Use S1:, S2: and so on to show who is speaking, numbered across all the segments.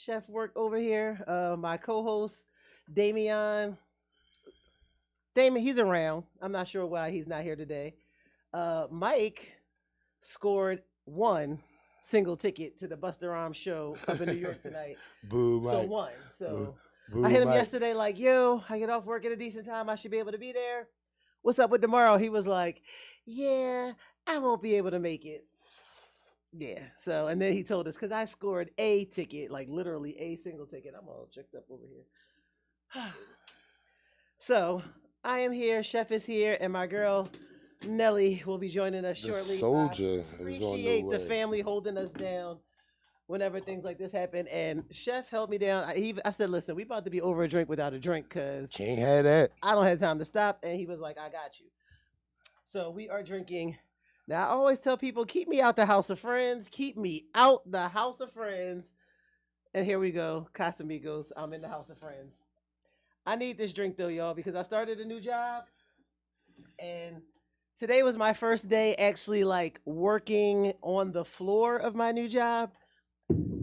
S1: chef work over here. My co-host Damian. Damon, he's around. I'm not sure why he's not here today. Mike scored one single ticket to the Buster Rhymes show up in New York tonight.
S2: Boo,
S1: So
S2: Mike.
S1: one.
S2: Boo,
S1: So I
S2: boo,
S1: hit him
S2: Mike.
S1: yesterday like, yo, I get off work at a decent time. I should be able to be there. What's up with tomorrow? He was like, yeah, I won't be able to make it. Yeah. So, and then he told us because I scored a ticket, like literally a single ticket. I'm all checked up over here. So I am here. Chef is here, and my girl Nelly will be joining us
S2: The
S1: shortly.
S2: soldier
S1: I
S2: is on the
S1: appreciate the
S2: way.
S1: family holding us down whenever things like this happen. And Chef held me down. I said, listen, we about to be over a drink without a drink because
S2: Can't have that.
S1: I don't have time to stop. And he was like, I got you. So we are drinking. Now, I always tell people, keep me out the house of friends. Keep me out the house of friends. And here we go. Casamigos. I'm in the house of friends. I need this drink though, y'all, because I started a new job. And today was my first day actually like working on the floor of my new job.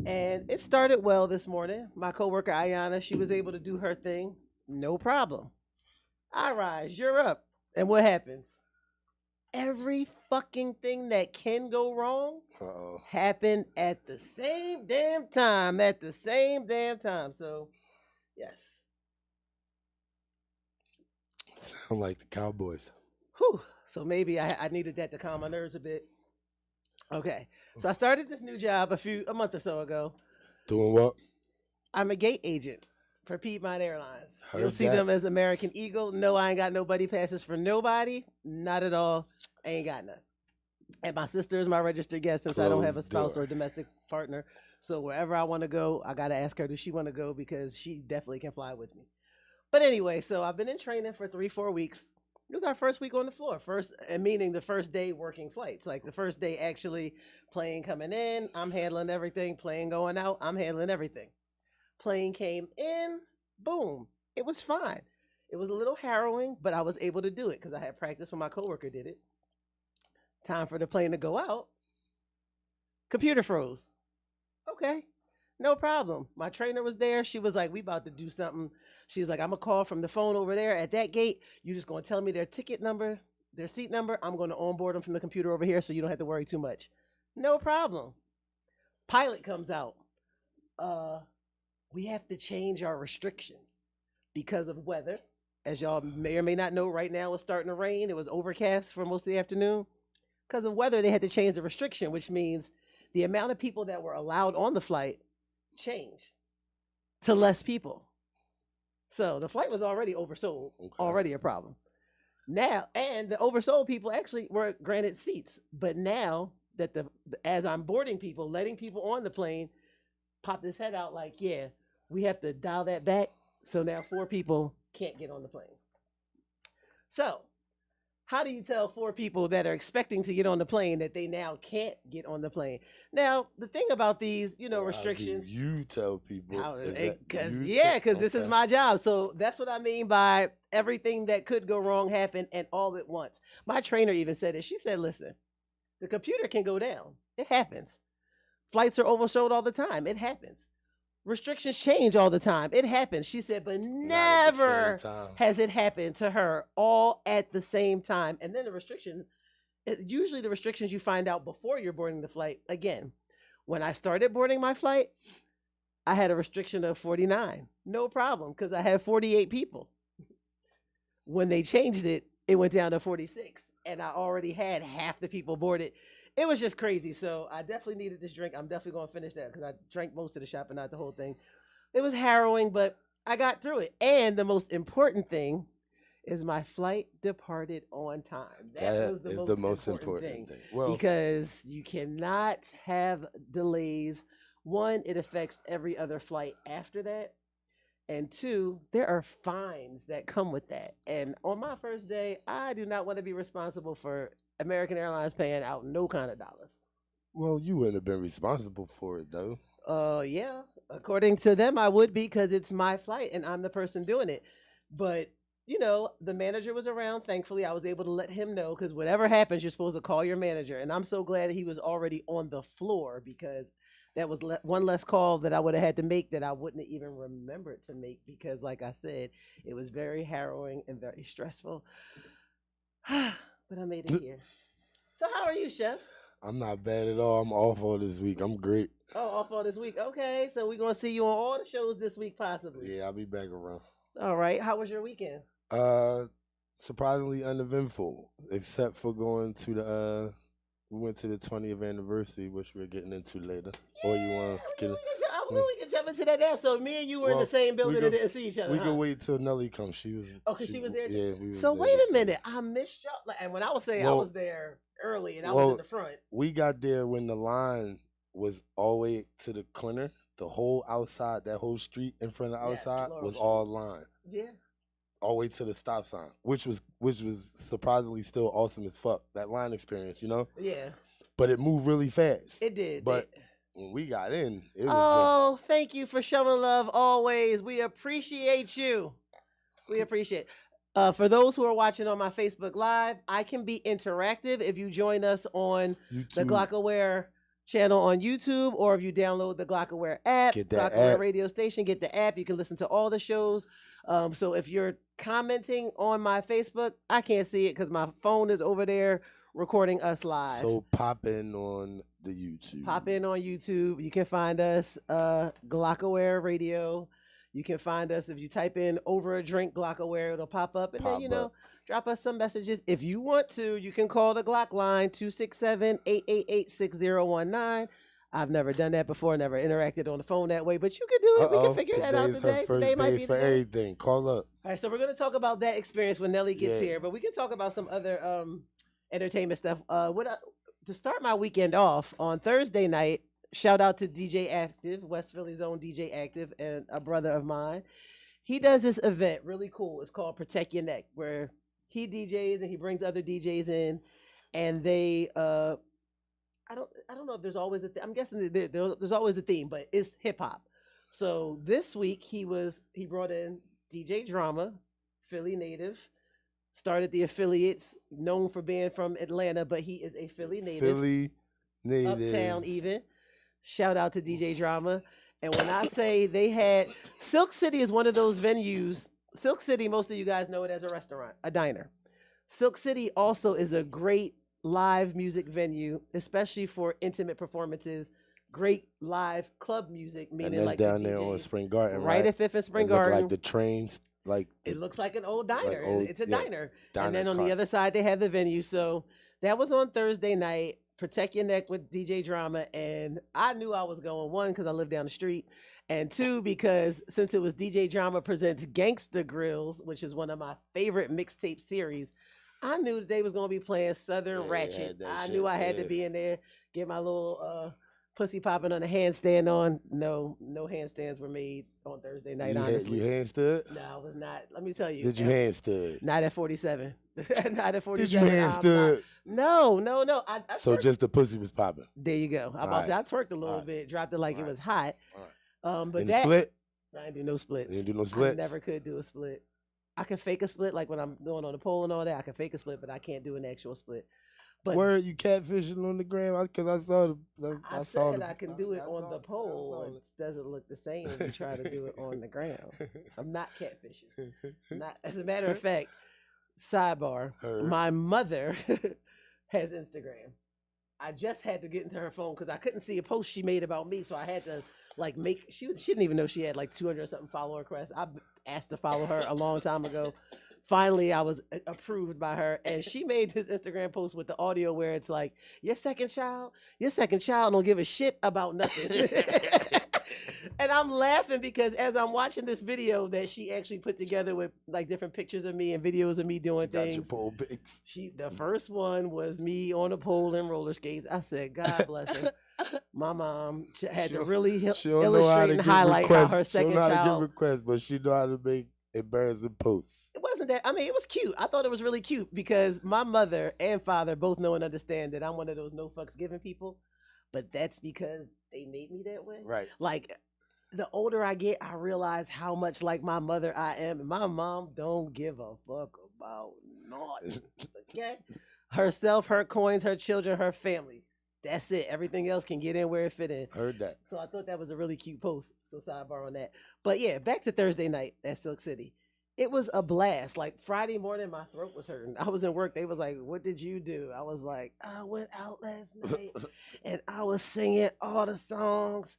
S1: And it started well this morning. My coworker Ayana, she was able to do her thing. No problem. I rise, you're up. And what happens? Every fucking thing that can go wrong
S2: Uh-oh.
S1: happened at the same damn time. At the same damn time. So, yes.
S2: Sound like the Cowboys.
S1: Whew. So maybe I needed that to calm my nerves a bit. Okay. So I started this new job a month or so ago.
S2: Doing what?
S1: I'm a gate agent for Piedmont Airlines. You'll
S2: Heard
S1: see
S2: that.
S1: them as American Eagle. No, I ain't got no buddy passes for nobody. Not at all. I ain't got none. And my sister is my registered guest since I don't have a
S2: Closed
S1: spouse
S2: door.
S1: or a domestic partner. So wherever I want to go, I got to ask her, does she want to go? Because she definitely can fly with me. But anyway, so I've been in training for 3-4 weeks. This is our first week on the floor. First, and meaning the first day working flights. Like the first day actually plane coming in, I'm handling everything. Plane going out, I'm handling everything. Plane came in, boom. It was fine. It was a little harrowing, but I was able to do it because I had practice when my coworker did it. Time for the plane to go out. Computer froze. Okay, no problem. My trainer was there. She was like, we about to do something. She's like, I'm going to call from the phone over there at that gate. You just going to tell me their ticket number, their seat number. I'm going to onboard them from the computer over here so you don't have to worry too much. No problem. Pilot comes out. We have to change our restrictions because of weather. As y'all may or may not know, right now it's starting to rain. It was overcast for most of the afternoon. Because of weather, they had to change the restriction, which means the amount of people that were allowed on the flight changed to less people. So the flight was already oversold, already a problem. Now, and the oversold people actually were granted seats. But now that as I'm boarding people, letting people on the plane, pop his head out like, yeah, we have to dial that back. So now 4 people can't get on the plane. So how do you tell 4 people that are expecting to get on the plane that they now can't get on the plane? Now, the thing about these, restrictions.
S2: You tell people.
S1: Because this is my job. So that's what I mean by everything that could go wrong happened and all at once. My trainer even said it. She said, listen, the computer can go down. It happens. Flights are oversold all the time. It happens. Restrictions change all the time. It happens. She said, but never has it happened to her all at the same time. And then usually the restrictions you find out before you're boarding the flight. Again, when I started boarding my flight, I had a restriction of 49. No problem, because I had 48 people. When they changed it, it went down to 46. And I already had half the people boarded. It was just crazy. So I definitely needed this drink. I'm definitely going to finish that because I drank most of the shot, but not the whole thing. It was harrowing, but I got through it. And the most important thing is my flight departed on time. That was the most important thing. Well, because you cannot have delays. 1, it affects every other flight after that. And 2, there are fines that come with that. And on my first day, I do not want to be responsible for American Airlines paying out no kind of dollars.
S2: Well, you wouldn't have been responsible for it, though.
S1: Yeah. According to them, I would be because it's my flight and I'm the person doing it. But, the manager was around. Thankfully, I was able to let him know because whatever happens, you're supposed to call your manager. And I'm so glad he was already on the floor because that was one less call that I would have had to make that I wouldn't have even remembered to make because, like I said, it was very harrowing and very stressful. But I made it here. So how are you, Chef?
S2: I'm not bad at all. I'm off all this week. I'm great.
S1: Oh, off on this week. Okay, so we're gonna see you on all the shows this week, possibly.
S2: Yeah, I'll be back around.
S1: All right. How was your weekend?
S2: Surprisingly uneventful, except for going to the we went to the 20th anniversary, which we're getting into later. Or you want to get it?
S1: We can jump into that now. So me and you were in the same building and didn't see each other.
S2: We can wait till Nelly comes. She was.
S1: Okay, she was there.
S2: Yeah, we was
S1: so
S2: there.
S1: wait a minute. I missed y'all. Like, and when I was saying I was there early and I was in the front.
S2: We got there when the line was all the way to the corner. The whole outside, that whole street in front of the outside was all line.
S1: Yeah.
S2: All the way to the stop sign, which was surprisingly still awesome as fuck. That line experience, you know?
S1: Yeah.
S2: But it moved really fast.
S1: It did.
S2: But when we got in, it was
S1: thank you for showing love always. We appreciate you. We appreciate it. For those who are watching on my Facebook Live, I can be interactive if you join us on
S2: YouTube.
S1: The Glockaware channel on YouTube, or if you download the Glockaware app, Glockaware radio station, get the app. You can listen to all the shows. So if you're commenting on my Facebook, I can't see it because my phone is over there recording us live.
S2: So pop in on the YouTube.
S1: Pop in on YouTube. You can find us, Glockaware Radio. You can find us if you type in Over a Drink Glockaware, it'll pop up. And then, drop us some messages. If you want to, you can call the Glock line, 267-888-6019. I've never done that before, never interacted on the phone that way, but you can do it. We can figure that out today.
S2: Today might be for everything. Call up.
S1: All right, so we're going to talk about that experience when Nelly gets here, but we can talk about some other entertainment stuff. To start my weekend off, on Thursday night, shout out to DJ Active, West Philly's own DJ Active, and a brother of mine. He does this event, really cool. It's called Protect Your Neck, where he DJs and he brings other DJs in, and they I don't know if there's always a I'm guessing there's always a theme, but it's hip hop. So this week he brought in DJ Drama, Philly native, started the affiliates, known for being from Atlanta, but he is a Philly native. Uptown even. Shout out to DJ Drama. And when I say they had Silk City is one of those venues. Silk City, most of you guys know it as a restaurant, a diner. Silk City also is a great live music venue, especially for intimate performances. Great live club music, meaning
S2: and that's
S1: like
S2: down there on Spring Garden,
S1: right at Fifth and Spring Garden.
S2: Like the trains,
S1: it looks like an old diner. It's a diner. And then on
S2: car.
S1: The other side, they have the venue. So that was on Thursday night. Protect Your Neck with DJ Drama, and I knew I was going, one, because I live down the street, and two, because since it was DJ Drama presents Gangsta Grills, which is one of my favorite mixtape series, I knew that they was going to be playing Southern Ratchet. I knew I had to be in there, get my little pussy popping on a handstand on. No handstands were made on Thursday night, honestly.
S2: You handstood?
S1: No, I was not. Let me tell you.
S2: Did you handstood?
S1: Not at 47. Not at 47.
S2: Did you handstood?
S1: No. I
S2: so just the pussy was popping.
S1: There you go. I'm about to say I twerked a little bit, dropped it like it was hot. But
S2: that split?
S1: I didn't do no splits.
S2: You didn't do no splits?
S1: I never could do a split. I can fake a split, like when I'm going on the pole and all that. I can fake a split, but I can't do an actual split. But
S2: were you catfishing on the gram? Because I saw the.
S1: I said I can do it on the pole. It doesn't look the same when you try to do it on the ground. I'm not catfishing. As a matter of fact, sidebar, my mother has Instagram. I just had to get into her phone because I couldn't see a post she made about me, so I had to she didn't even know she had like 200 something follower requests. I asked to follow her a long time ago. Finally, I was approved by her, and she made this Instagram post with the audio where it's like, your second child don't give a shit about nothing. And I'm laughing because as I'm watching this video that she actually put together with like different pictures of me and videos of me doing things.
S2: Got your pole pics.
S1: The first one was me on a pole and roller skates. I said, God bless her. My mom had to really illustrate and highlight how her second child. She don't know how to give
S2: requests, but she know how to make embarrassing posts.
S1: It wasn't that. I mean, it was cute. I thought it was really cute because my mother and father both know and understand that I'm one of those no fucks giving people. But that's because they made me that way.
S2: Right.
S1: Like, the older I get, I realize how much like my mother I am. And my mom don't give a fuck about naught. Okay? Herself, her coins, her children, her family. That's it. Everything else can get in where it fit in.
S2: Heard that.
S1: So I thought that was a really cute post. So sidebar on that. But yeah, back to Thursday night at Silk City. It was a blast. Like Friday morning, my throat was hurting. I was in work. They was like, "What did you do?" I was like, "I went out last night and I was singing all the songs."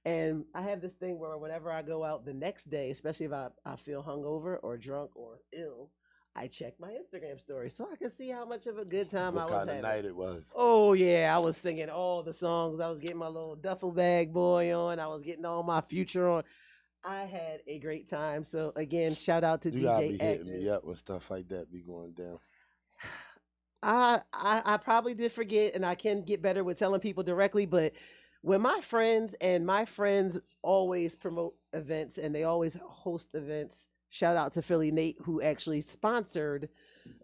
S1: And I have this thing where whenever I go out the next day, especially if I feel hungover or drunk or ill, I check my Instagram story so I can see how much of a good time I
S2: What
S1: was
S2: kind of
S1: having.
S2: night it was?
S1: Oh yeah, I was singing all the songs. I was getting my little duffel bag boy on. I was getting all my Future on. I had a great time. So again, shout out to
S2: You gotta
S1: DJ
S2: be hitting
S1: Active.
S2: me up when stuff like that be going down.
S1: I probably did forget, and I can get better with telling people directly. But when my friends always promote events and they always host events. Shout out to Philly Nate who actually sponsored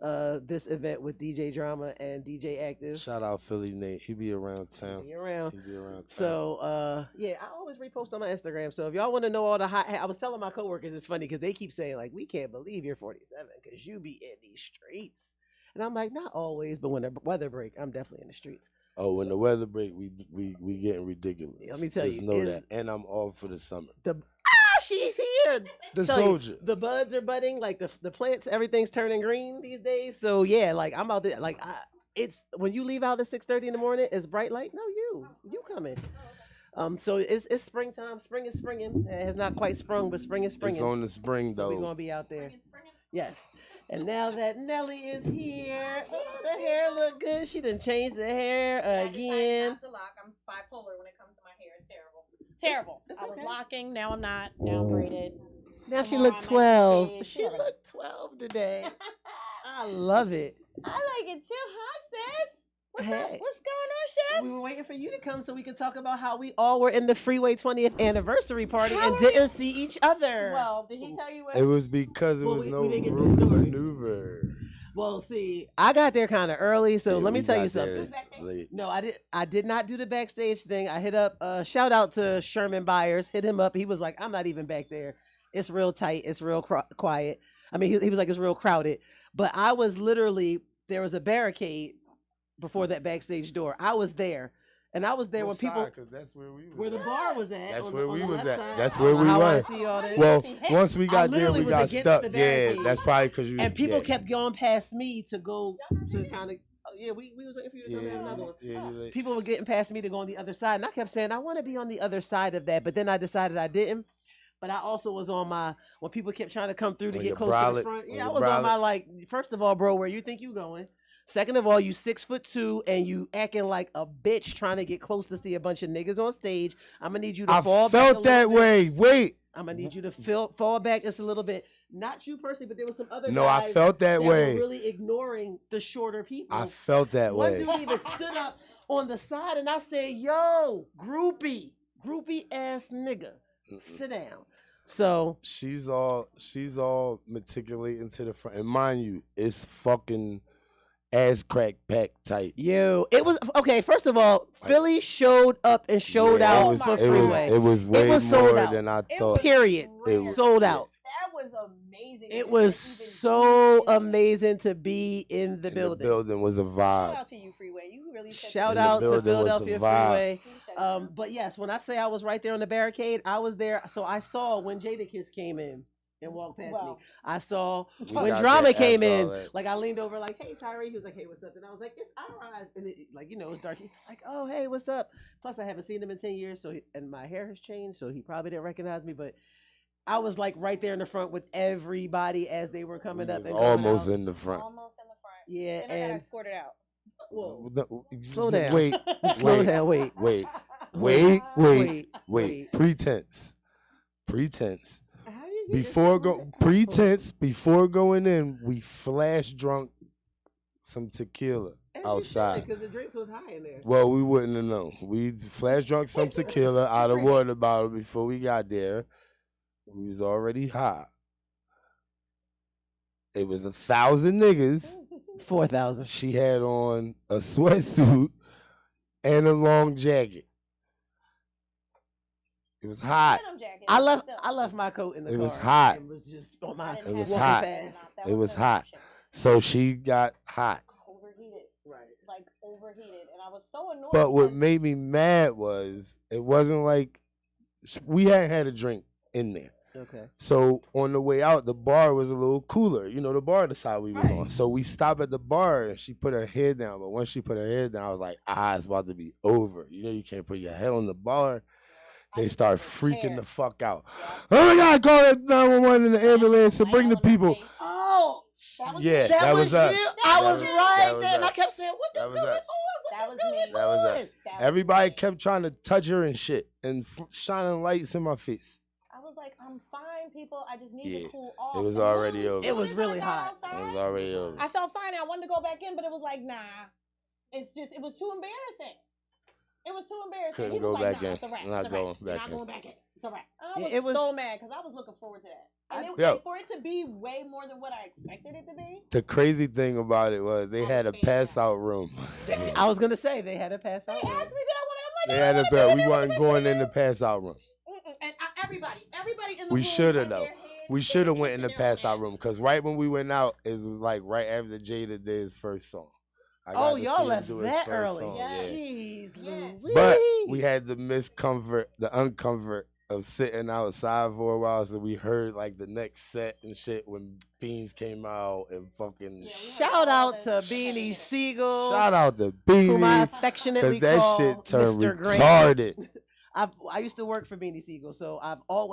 S1: this event with DJ Drama and DJ Active.
S2: Shout out Philly Nate. He be around town.
S1: Be around.
S2: He be around town.
S1: So yeah, I always repost on my Instagram. So if y'all want to know all the hot, I was telling my coworkers it's funny because they keep saying like we can't believe you're 47 because you be in these streets, and I'm like not always, but when the weather break, I'm definitely in the streets.
S2: Oh, when the weather break, we getting ridiculous.
S1: Let me tell
S2: Just
S1: you,
S2: know that. And I'm off for the summer.
S1: She's here.
S2: The
S1: Tell you,
S2: soldier.
S1: the buds are budding, like the plants, everything's turning green these days. So yeah, like I'm out there, like it's when you leave out at 6:30 in the morning, it's bright light. No, you coming. So it's springtime. Spring is springing. It has not quite sprung, but spring is springing.
S2: It's on the spring
S1: So
S2: though.
S1: we're gonna be out there. Yes. And now that Nelly is here, the hair look good. She done changed the hair
S3: I
S1: again.
S3: decided not to lock. I'm bipolar when it comes to my hair. It's terrible. Terrible.
S1: It's
S3: I was
S1: okay.
S3: locking. Now I'm not. Now I'm braided.
S1: Now she
S3: Tomorrow
S1: looked
S3: I might
S1: 12.
S3: shave.
S1: She
S3: Never know.
S1: looked 12 today. I love it.
S3: I like it too. Hi, sis. What's up?
S1: Hey.
S3: What's going on, Chef?
S1: We were waiting for you to come so we could talk about how we all were in the Freeway 20th anniversary party
S3: How
S1: and
S3: are
S1: didn't see each other.
S3: Well, did he tell you what?
S2: It was because it
S1: Well,
S2: was
S1: we
S2: no
S1: didn't get to the
S2: room to
S1: story.
S2: maneuver.
S1: Well, see, I got there kind of early, so
S2: Yeah,
S1: let me
S2: we
S1: tell
S2: got
S1: you
S2: there
S1: something.
S2: late.
S1: No, I did not do the backstage thing. I hit up shout out to Sherman Byers, hit him up. He was like, I'm not even back there. It's real tight. It's real quiet. I mean, he was like, it's real crowded. But I was literally, there was a barricade before that backstage door. I was there. And I was there when people,
S2: Because that's where we was
S1: where the
S2: at.
S1: bar was at.
S2: That's
S1: on
S2: where
S1: on
S2: we
S1: the
S2: was
S1: left
S2: at.
S1: side.
S2: That's
S1: I
S2: where
S1: don't know
S2: we
S1: how I
S2: was.
S1: see all that.
S2: Well,
S3: See, hey,
S2: once we got there,
S1: literally
S2: we
S1: was
S2: got
S1: against
S2: stuck.
S1: the
S2: Yeah,
S1: barricade.
S2: that's probably because you.
S1: And people
S2: yeah.
S1: kept going past me to go to kind of, yeah, we was waiting for you to come in another one.
S2: Yeah, you late.
S1: People were getting past me to go on the other side. And I kept saying, I want to be on the other side of that. But then I decided I didn't. But I also was on my, when people kept trying to come through to
S2: On
S1: get
S2: your
S1: close to the
S2: bralette,
S1: front.
S2: on
S1: Yeah, I
S2: your
S1: was on my,
S2: bralette.
S1: like, first of all, bro, where you think you going? Second of all, you 6'2" and you acting like a bitch trying to get close to see a bunch of niggas on stage. I'm going to need you to
S2: I
S1: fall back.
S2: felt that way. Wait.
S1: I'm going to need you to fall back just a little bit. Not you personally, but there was some other
S2: No,
S1: guys
S2: I felt that
S1: that
S2: way.
S1: were really ignoring the shorter people.
S2: I felt that
S1: One
S2: way.
S1: dude even stood up on the side and I said, yo, groupie ass nigga, sit down. So
S2: She's all matriculating to the front. And mind you, it's fucking ass crack pack tight.
S1: yo, it was okay. First of all, Philly showed up and showed
S2: Yeah,
S1: out
S3: it was-
S1: for
S3: it
S1: Freeway.
S2: It was way
S1: was sold
S2: more
S1: out.
S2: than I
S3: It
S2: thought.
S3: was
S1: Period.
S3: rare.
S1: Sold out.
S3: That was amazing.
S1: It
S3: to
S1: was
S3: even
S1: so
S3: be in.
S1: amazing to be in the
S2: And
S1: building.
S2: The building was a
S3: Shout
S2: vibe.
S3: out to you, Freeway. You really set
S1: Shout
S2: And the
S1: out to
S2: building was a
S1: Philadelphia
S2: vibe.
S1: Freeway.
S3: You shut it down.
S1: But yes, when I say I was right there on the barricade, I was there. So I saw when Jadakiss came in and walked past me.
S3: Well,
S1: I saw
S2: We
S1: when
S2: got
S1: Drama
S2: there
S1: came
S2: after
S1: in.
S2: all that.
S1: Like I leaned over, like, "Hey, Tyree." He was like, "Hey, what's up?" And I was like, "It's our eyes." And like you know, it was dark. He was like, "Oh, hey, what's up?" Plus, I haven't seen him in 10 years, so and my hair has changed, so he probably didn't recognize me. But I was like right there in the front with everybody as they were coming
S2: We
S1: up
S2: was
S1: and coming
S2: almost
S1: out.
S2: in the front.
S3: almost in the front.
S1: Yeah,
S3: Then I got
S1: and
S3: escorted out.
S1: whoa,
S2: No,
S1: Slow down.
S2: Wait,
S1: slow
S2: wait,
S1: down, wait,
S2: wait,
S1: Wait.
S2: wait. Pretense.
S1: How do you get this
S2: Before
S1: so
S2: pretense. Before going in, we flash drunk some tequila outside.
S1: because the drinks was high in there.
S2: Well, we wouldn't have known. We flash drunk some tequila out of water bottle before we got there. We was already high. It was 1,000 niggas.
S1: 4,000.
S2: She had on a sweatsuit and a long jacket. It was hot.
S3: Denim jacket,
S1: I
S3: but
S1: left
S3: still.
S1: my coat in the
S2: It
S1: car.
S2: was hot.
S1: It was just on
S3: I
S1: my
S3: didn't
S2: It
S3: have
S2: was
S3: that
S2: hot.
S3: jacket. That
S2: It was
S3: wasn't an
S2: hot.
S3: option.
S2: So she got hot.
S3: Overheated.
S1: right.
S3: Like overheated, and I was so annoyed.
S2: But what
S3: because-
S2: made me mad was it wasn't like we hadn't had a drink in there.
S1: Okay.
S2: So on the way out, the bar was a little cooler. You know, the bar the side we was
S3: Right.
S2: on. So we stopped at the bar and she put her head down. But once she put her head down, I was like, it's about to be over. You know, you can't put your head on the bar. They
S3: just
S2: start
S3: took a
S2: freaking
S3: chair.
S2: the fuck out.
S3: Yeah.
S2: Oh my God, call that 911 in the ambulance to
S3: Right
S2: bring the
S3: all in my
S2: people.
S3: face.
S1: Oh,
S3: That was
S2: Yeah,
S3: me.
S2: that was us.
S1: you.
S2: That
S1: I was
S2: was-
S1: right
S2: that was
S1: there, and I
S2: us.
S1: kept saying, "What
S2: That
S1: is
S2: was
S1: going on?
S2: us.
S3: That
S1: What
S3: was
S1: is going
S3: me.
S2: That was
S1: on?"
S2: us.
S3: That was
S2: Everybody
S3: me.
S2: kept trying to touch her and shit and shining lights in my face.
S3: I was like, I'm fine, people. I just need
S2: Yeah,
S3: to cool off.
S2: it was
S3: And then
S2: already
S3: as
S2: over.
S3: soon
S1: It was
S3: as
S1: really
S3: I got
S1: hot.
S3: outside,
S2: It was already over.
S3: I felt fine. I wanted to go back in, but it was like, nah. It was too embarrassing. It was too embarrassing.
S2: Couldn't
S3: He was
S2: go
S3: like,
S2: back
S3: nah,
S2: in.
S3: it's a wrap.
S2: Not
S3: It's a
S2: going
S3: wrap. You're
S2: back
S3: not
S2: in.
S3: going back in. It's a wrap. And I
S1: Yeah,
S3: was
S1: it was-
S3: so mad because I was looking forward to that. And,
S2: Yo.
S3: and for it to be way more than what I expected it to be.
S2: The crazy thing about it was they
S3: I
S2: had a
S3: was fantastic.
S2: pass out room.
S1: I was gonna say they had a pass
S3: They
S1: out.
S3: asked me, did I want to? I'm
S2: They
S3: like, I
S2: had a
S3: don't
S2: pass.
S3: wanna
S2: We
S3: do it.
S2: wasn't going in the pass out room.
S3: And everybody in the
S2: We
S3: room
S2: shoulda,
S3: had
S2: though.
S3: their hands
S2: We
S3: still
S2: should have went in the
S3: kissing their
S2: pass out
S3: neck.
S2: room because right when we went out, it was like right after Jada did his first song. I got
S1: Oh,
S2: to
S1: y'all
S2: see him
S1: left
S2: do his
S1: that
S2: first
S1: early.
S2: song,
S3: Yes.
S2: yeah.
S1: Jeez,
S3: Yes.
S1: Louise.
S2: But we had the uncomfort of sitting outside for a while, so we heard like the next set and shit when Beans came out and fucking.
S3: Yeah, we
S1: Shout
S3: heard all
S1: out to
S3: that.
S1: Beanie Siegel,
S2: Shout out to
S1: whom I
S2: Beanie
S1: affectionately
S2: because that
S1: call
S2: shit turned
S1: Mr. Grant.
S2: retarded.
S1: I used to work for Beanie Siegel, so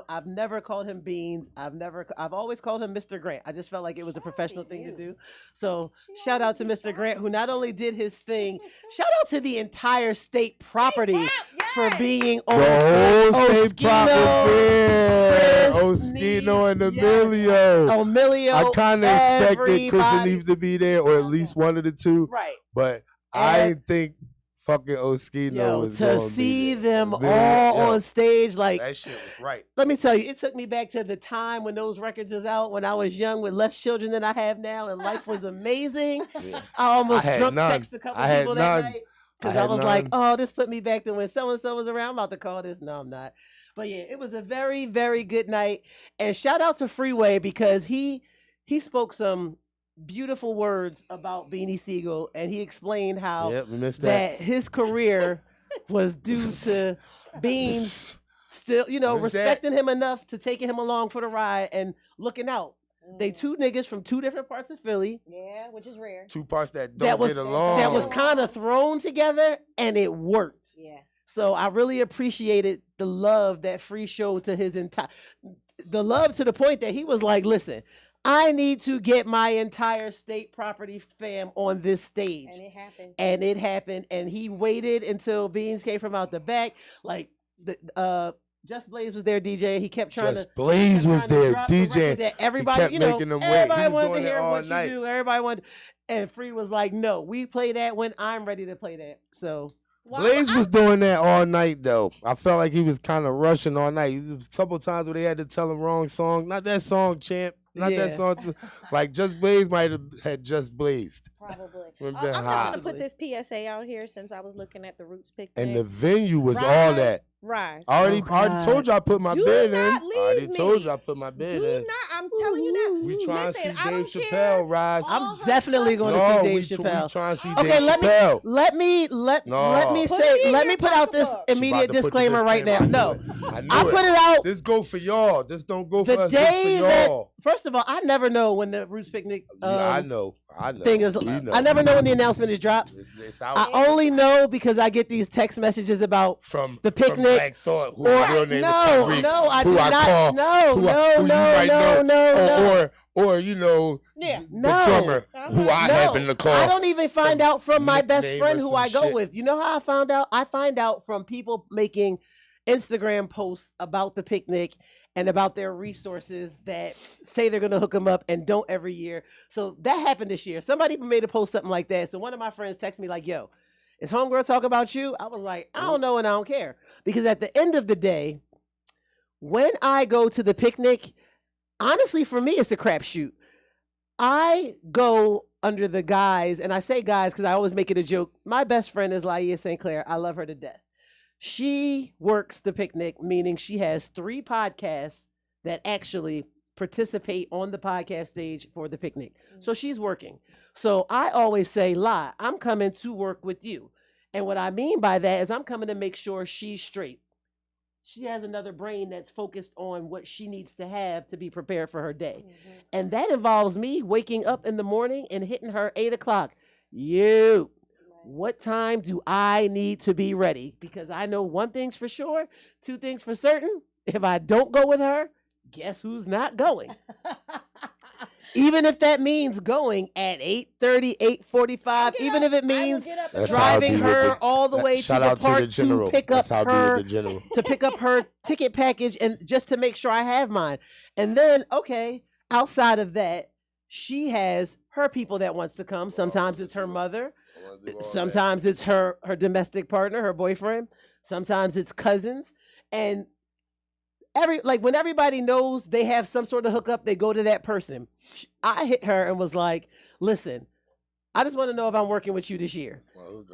S1: I've never called him Beans. I've always called him Mr. Grant. I just felt like it was a professional thing to do. So shout out to Mr. Grant, who not only did his thing, shout out to the entire state property for being on
S2: The whole state property there.
S1: Chris
S2: Oskino and
S1: Neef,
S2: Emilio.
S1: Emilio.
S2: I kind of expected Chris and
S1: everybody.
S2: Eve to be there, or at least one of the two.
S1: Right.
S2: But I
S1: And-
S2: didn't think fucking Oskino
S1: Yo,
S2: was
S1: to
S2: going
S1: see
S2: be there.
S1: them
S2: Emilio,
S1: all
S2: yo,
S1: on stage, like,
S2: that shit was right.
S1: let me tell you, it took me back to the time when those records was out, when I was young with less children than I have now, and life was amazing.
S2: Yeah.
S1: I almost
S2: I had
S1: drunk
S2: none.
S1: text a couple
S2: I had
S1: people that
S2: none.
S1: night because
S2: I
S1: I
S2: had
S1: was like,
S2: none.
S1: oh, this put me back to when so and so was around. I'm about to call this. No, I'm not. But yeah, it was a very, very good night. And shout out to Freeway because he spoke some beautiful words about Beanie Siegel, and he explained how
S2: Yep, we missed that.
S1: that his career was due to Beans still,
S2: What's that?
S1: respecting him enough to taking him along for the ride and looking out. They two niggas from two different parts of Philly
S3: Yeah, which is rare.
S2: Two parts that
S1: that
S2: don't
S1: was
S2: get along.
S1: that was kind of thrown together, and it worked.
S3: Yeah.
S1: So I really appreciated the love that Free showed to his entire, the love to the point that he was like, "Listen, I need to get my entire state property fam on this stage."
S3: And it happened.
S1: And it happened, and he waited until Beans came from out the back. Like the Just Blaze was there, DJ. He kept trying
S2: Just
S1: to
S2: Blaze was
S1: trying to
S2: there,
S1: drop the record
S2: DJ.
S1: that everybody,
S2: kept making them wait. He
S1: everybody
S2: was
S1: wanted
S2: doing
S1: to
S2: it
S1: hear
S2: all
S1: what
S2: night.
S1: you do. Everybody wanted, and Free was like, "No, we play that when I'm ready to play that." So
S3: Well,
S2: Blaze
S3: I-
S2: was doing that all night though. I felt like he was kind of rushing all night. There was a couple times where they had to tell him wrong song. Not that song, champ. Not
S1: Yeah.
S2: that song. Like Just Blaze might have had just blazed.
S3: Probably.
S2: Would've
S3: I'm
S2: been
S3: just
S2: hot.
S3: gonna put this PSA out here since I was looking at the Roots picture.
S2: And the venue was all
S3: Rise.
S2: that.
S3: Rise.
S2: I already
S1: God.
S2: told you I put my
S3: Do
S2: bid in.
S3: not
S2: I already
S3: leave
S2: told
S3: me.
S2: you I put my
S3: Do
S2: bid in.
S3: not. I'm telling you now.
S2: We trying to
S3: Listen,
S2: see
S3: I
S2: Dave
S3: don't
S2: Chappelle
S3: care.
S2: rise.
S3: All
S1: I'm
S3: her
S1: definitely
S3: stuff-
S1: going to
S2: No,
S1: see
S2: we
S1: Dave
S2: we
S1: Chappelle.
S2: trying to see
S1: Okay,
S2: Dave Chappelle.
S1: let me
S2: No.
S3: Put it in
S1: let
S3: your
S1: me put out this
S3: pocketbook.
S2: She about
S1: immediate
S2: to put the
S1: disclaimer right now.
S2: disclaimer.
S1: No,
S2: I knew
S1: I
S2: it.
S1: put it out
S2: This go for y'all. This don't go for
S1: the
S2: us. This
S1: day
S2: for
S1: that.
S2: y'all.
S1: First of all, I never know when the Roots Picnic
S2: Yeah, I know.
S1: thing is.
S2: We know.
S1: I never know when the announcement is drops.
S2: It's out
S1: I only know because I get these text messages about
S2: from
S1: the picnic,
S2: from Black Thought, who
S1: or
S2: real name
S1: no,
S2: is Tariq,
S1: no, I
S2: who
S1: do
S2: I
S1: not.
S2: call,
S1: No,
S2: who,
S1: no,
S2: who you
S1: no,
S2: might
S1: no,
S2: know,
S1: no,
S2: or you know,
S3: Yeah.
S2: the
S1: No.
S2: drummer who I
S1: no.
S2: happen to call.
S1: I don't even find out from my best
S2: nickname
S1: friend
S2: or
S1: who
S2: some
S1: I go
S2: shit.
S1: with. You know how I found out? I find out from people making Instagram posts about the picnic and about their resources that say they're going to hook them up and don't every year. So that happened this year. Somebody made a post something like that. So one of my friends texted me like, "Yo, is Homegirl talk about you?" I was like, I don't know and I don't care. Because at the end of the day, when I go to the picnic, honestly, for me, it's a crapshoot. I go under the guise, and I say guys because I always make it a joke. My best friend is Laia St. Clair. I love her to death. She works the picnic, meaning she has 3 podcasts that actually participate on the podcast stage for the picnic. So she's working. So I always say, "La, I'm coming to work with you." And what I mean by that is I'm coming to make sure she's straight. She has another brain that's focused on what she needs to have to be prepared for her day. And that involves me waking up in the morning and hitting her 8 o'clock. What time do I need to be ready? Because I know one thing's for sure, two things for certain. If I don't go with her, guess who's not going? Even if that means going at 8:30, 8:45, even if it means driving her all the way to the park to pick up her to pick up her ticket package and just to make sure I have mine. And then, okay, outside of that, she has her people that wants to come. Sometimes it's her mother. Sometimes it's her domestic partner, her boyfriend. Sometimes it's cousins. And when everybody knows they have some sort of hookup, they go to that person. I hit her and was like, "Listen, I just want to know if I'm working with you this year."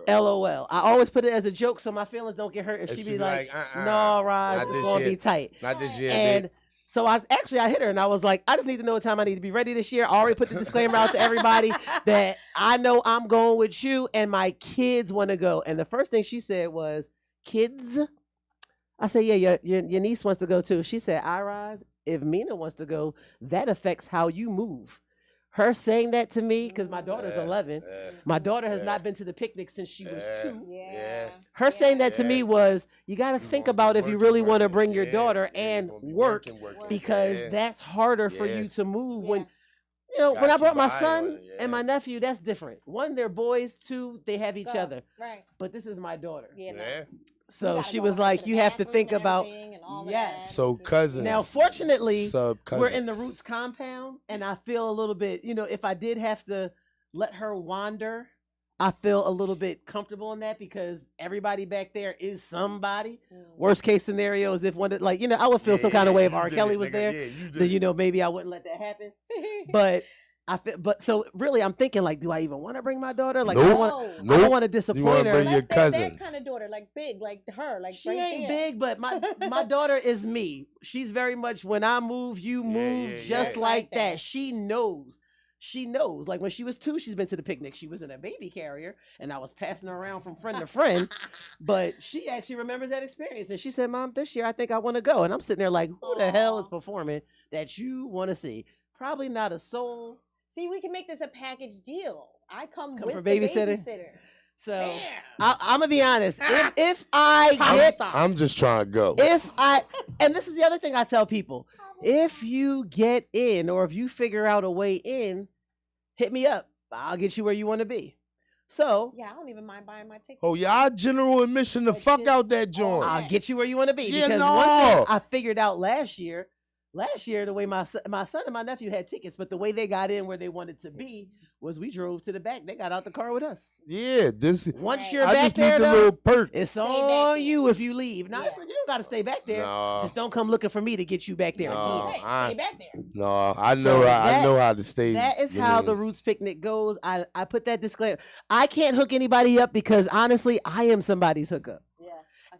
S1: LOL. I always put it as a joke so my feelings don't get hurt. If she be like, "No, Roz, it's going to be tight."
S2: Not this year,
S1: and so I hit her and I was like, "I just need to know what time I need to be ready this year." I already put the disclaimer out to everybody that I know I'm going with you and my kids want to go. And the first thing she said was, "Kids?" I said, "Yeah, your niece wants to go too." She said, "Roz, if Mina wants to go, that affects how you move." Her saying that to me, because my daughter's 11. My daughter has not been to the picnic since she was 2. Her saying that to me was, you got to think about if you really want to bring your daughter and work, because that's harder for you to move when... when I brought my son and my nephew, that's different. One, they're boys. Two, they have each other.
S3: Right.
S1: But this is my daughter.
S3: So
S1: she was like, you have to think about,
S2: So cousins.
S1: Now, fortunately, we're in the Roots compound, and I feel a little bit, if I did have to let her wander, I feel a little bit comfortable in that because everybody back there is somebody. Worst case scenario is if one, I would feel some kind of way if R. Kelly was there, then, maybe I wouldn't let that happen. But so really, I'm thinking do I even want to bring my daughter? I don't want to disappoint her.
S2: Bring your cousins.
S3: That kind of daughter, big, like her,
S1: she ain't big, but my daughter is me. She's very much when I move, you move, just like that. She knows. She knows. Like when she was 2, she's been to the picnic. She was in a baby carrier, and I was passing her around from friend to friend. But she actually remembers that experience, and she said, "Mom, this year I think I want to go." And I'm sitting there like, who the hell is performing that you want to see? Probably not a soul.
S3: See, we can make this a package deal. I come with
S1: for
S3: the babysitter.
S1: So I'm gonna be honest. If I get,
S2: I'm just trying to go.
S1: And this is the other thing I tell people: if you get in, or if you figure out a way in, hit me up. I'll get you where you want to be. So
S3: I don't even mind buying my ticket.
S2: Oh, y'all general admission the fuck out that joint.
S1: I'll get you where you want to be because one thing I figured out last year, the way my son and my nephew had tickets, but the way they got in where they wanted to be was we drove to the back. They got out the car with us.
S2: Yeah,
S1: once you're back there,
S2: little perk.
S1: It's on you if you leave. Now, you don't got to stay back there.
S2: No.
S1: Just don't come looking for me to get you back there.
S3: Stay back there.
S2: No, I know how to stay.
S1: That is how the Roots picnic goes. I put that disclaimer. I can't hook anybody up because honestly, I am somebody's hookup.